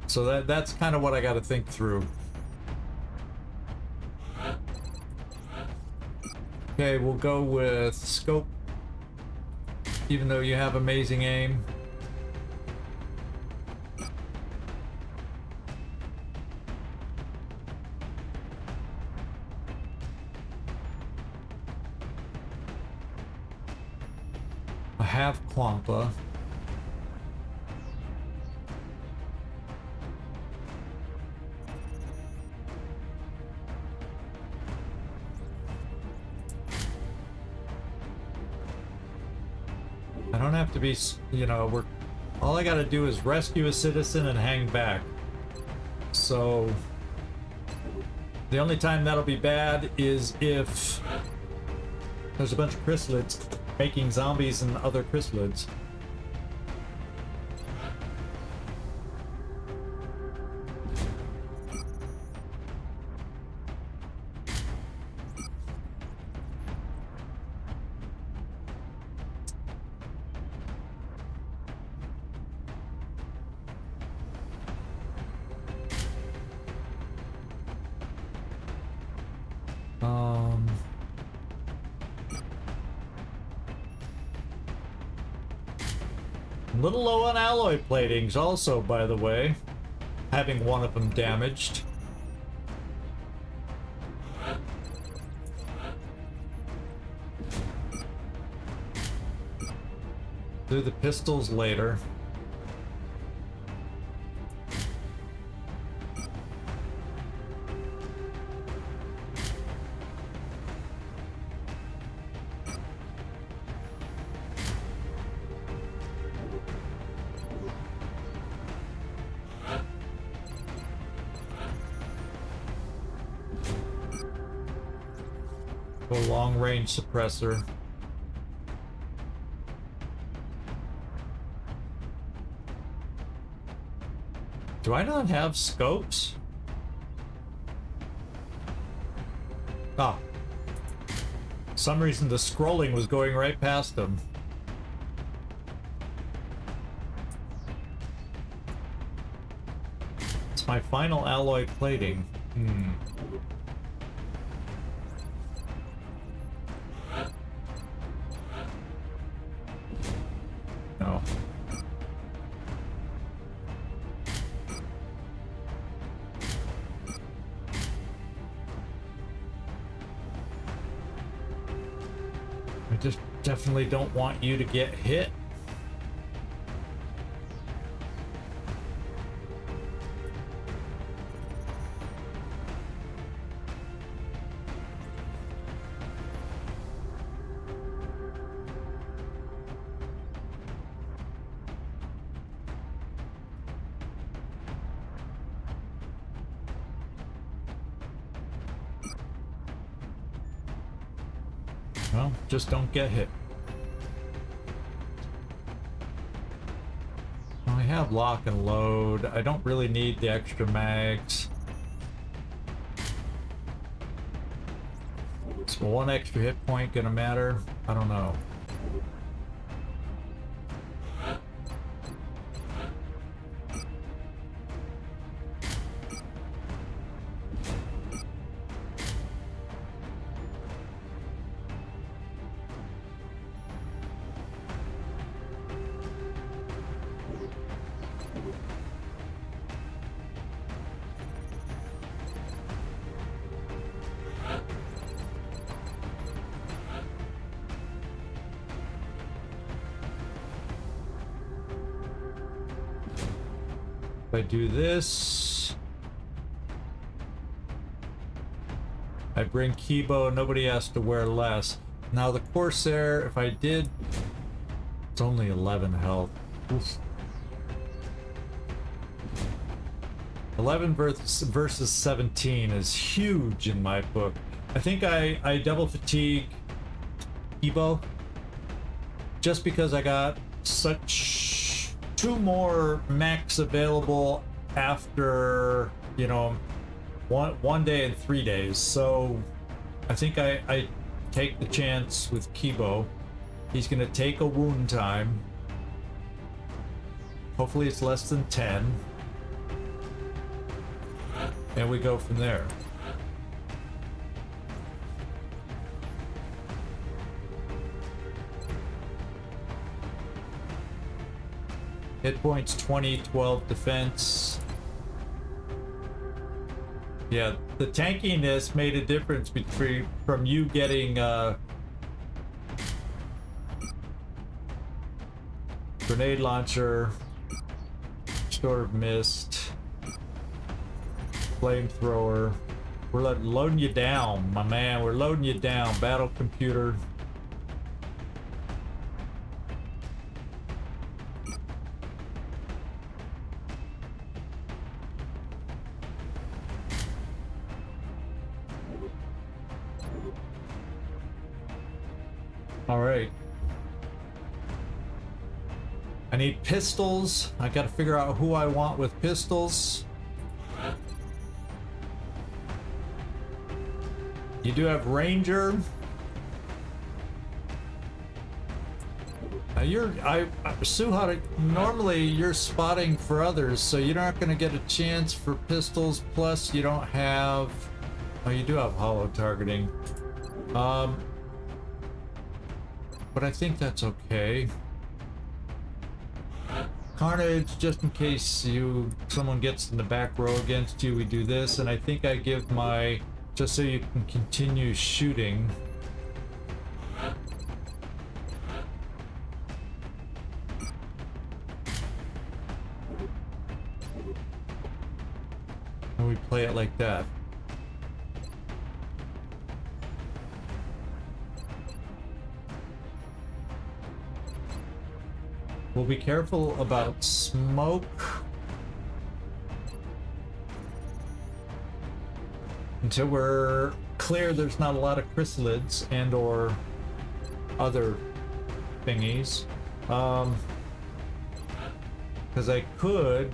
So that's kind of what I got to think through. Okay, we'll go with scope. Even though you have amazing aim. I have Kwampa. I don't have to be, you know, all I gotta do is rescue a citizen and hang back. So the only time that'll be bad is if there's a bunch of chrysalids making zombies and other chrysalids. A little low on alloy platings also, by the way. Having one of them damaged. Do the pistols later. A long-range suppressor. Do I not have scopes? Ah. For some reason the scrolling was going right past them. It's my final alloy plating. No. I just definitely don't want you to get hit. Well, just don't get hit. I have lock and load. I don't really need the extra mags. Is one extra hit point gonna matter? I don't know. If I do this, I bring Kibo, nobody has to wear less. Now the Corsair, if I did, it's only 11 health. Oof. 11 versus 17 is huge in my book. I think I double fatigue Kibo just because I got such 2 more mechs available after, you know, one day and 3 days. So I think I take the chance with Kibo. He's gonna take a wound time. Hopefully it's less than 10. And we go from there. Hit points 20, 12 defense. Yeah, the tankiness made a difference between from you getting grenade launcher, Sword of Mist, flamethrower. We're loading you down, my man. We're loading you down. Battle computer. All right. I need pistols. I gotta figure out who I want with pistols. You do have Ranger. Suha, normally you're spotting for others, so you're not gonna get a chance for pistols. Plus, you don't have. Oh, you do have hollow targeting. But I think that's okay. Carnage, just in case someone gets in the back row against you, we do this, and I think I give my, just so you can continue shooting. And we play it like that. We'll be careful about smoke. Until we're clear there's not a lot of chrysalids and or other thingies. Because I could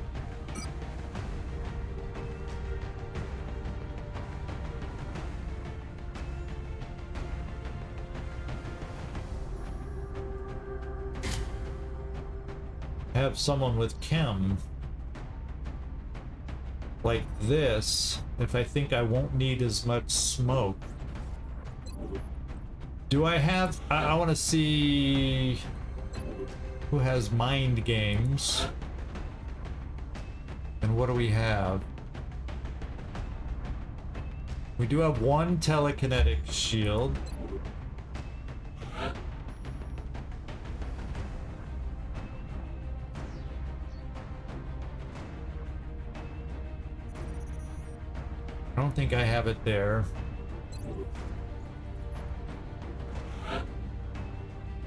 have someone with chem like this if I think I won't need as much smoke. Do I have... I want to see who has mind games. And what do we have? We do have one telekinetic shield. I don't think I have it there.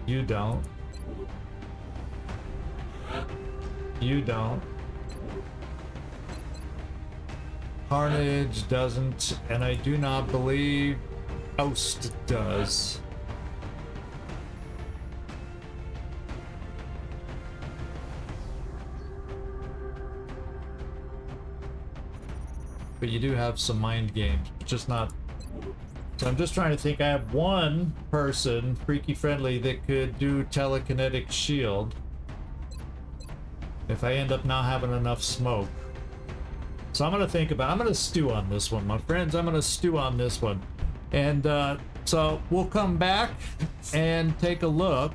You don't. You don't. Carnage doesn't, and I do not believe Oust does. But you do have some mind games, just not. So I'm just trying to think. I have one person, freaky friendly, that could do telekinetic shield. If I end up not having enough smoke. So I'm gonna think about. I'm gonna stew on this one, my friends. I'm gonna stew on this one, and so we'll come back and take a look.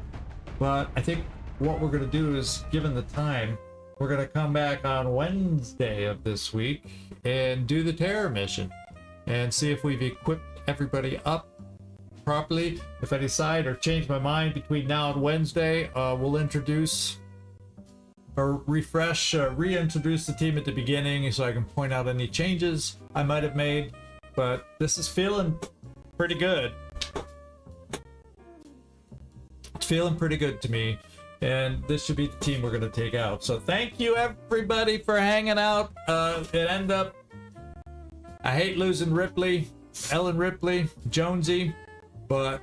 But I think what we're gonna do is, given the time, we're gonna come back on Wednesday of this week and do the terror mission and see if we've equipped everybody up properly. If I decide or change my mind between now and Wednesday, we'll introduce or refresh, reintroduce the team at the beginning so I can point out any changes I might have made. But this is feeling pretty good. It's feeling pretty good to me. And this should be the team we're going to take out. So thank you everybody for hanging out. It ended up, I hate losing Ripley, Ellen Ripley, Jonesy, but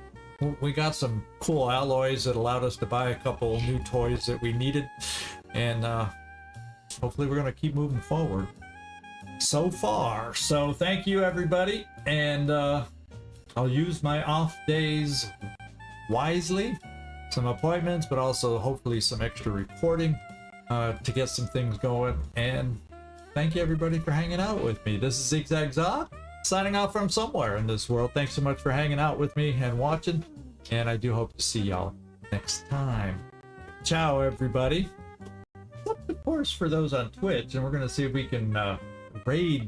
we got some cool alloys that allowed us to buy a couple new toys that we needed. And hopefully we're going to keep moving forward so far. So thank you everybody. And I'll use my off days wisely. Some appointments, but also hopefully some extra reporting to get some things going. And thank you everybody for hanging out with me. This is Zigzag Za, signing off from somewhere in this world. Thanks so much for hanging out with me and watching, and I do hope to see y'all next time. Ciao everybody. Of course, for those on Twitch, and we're gonna see if we can raid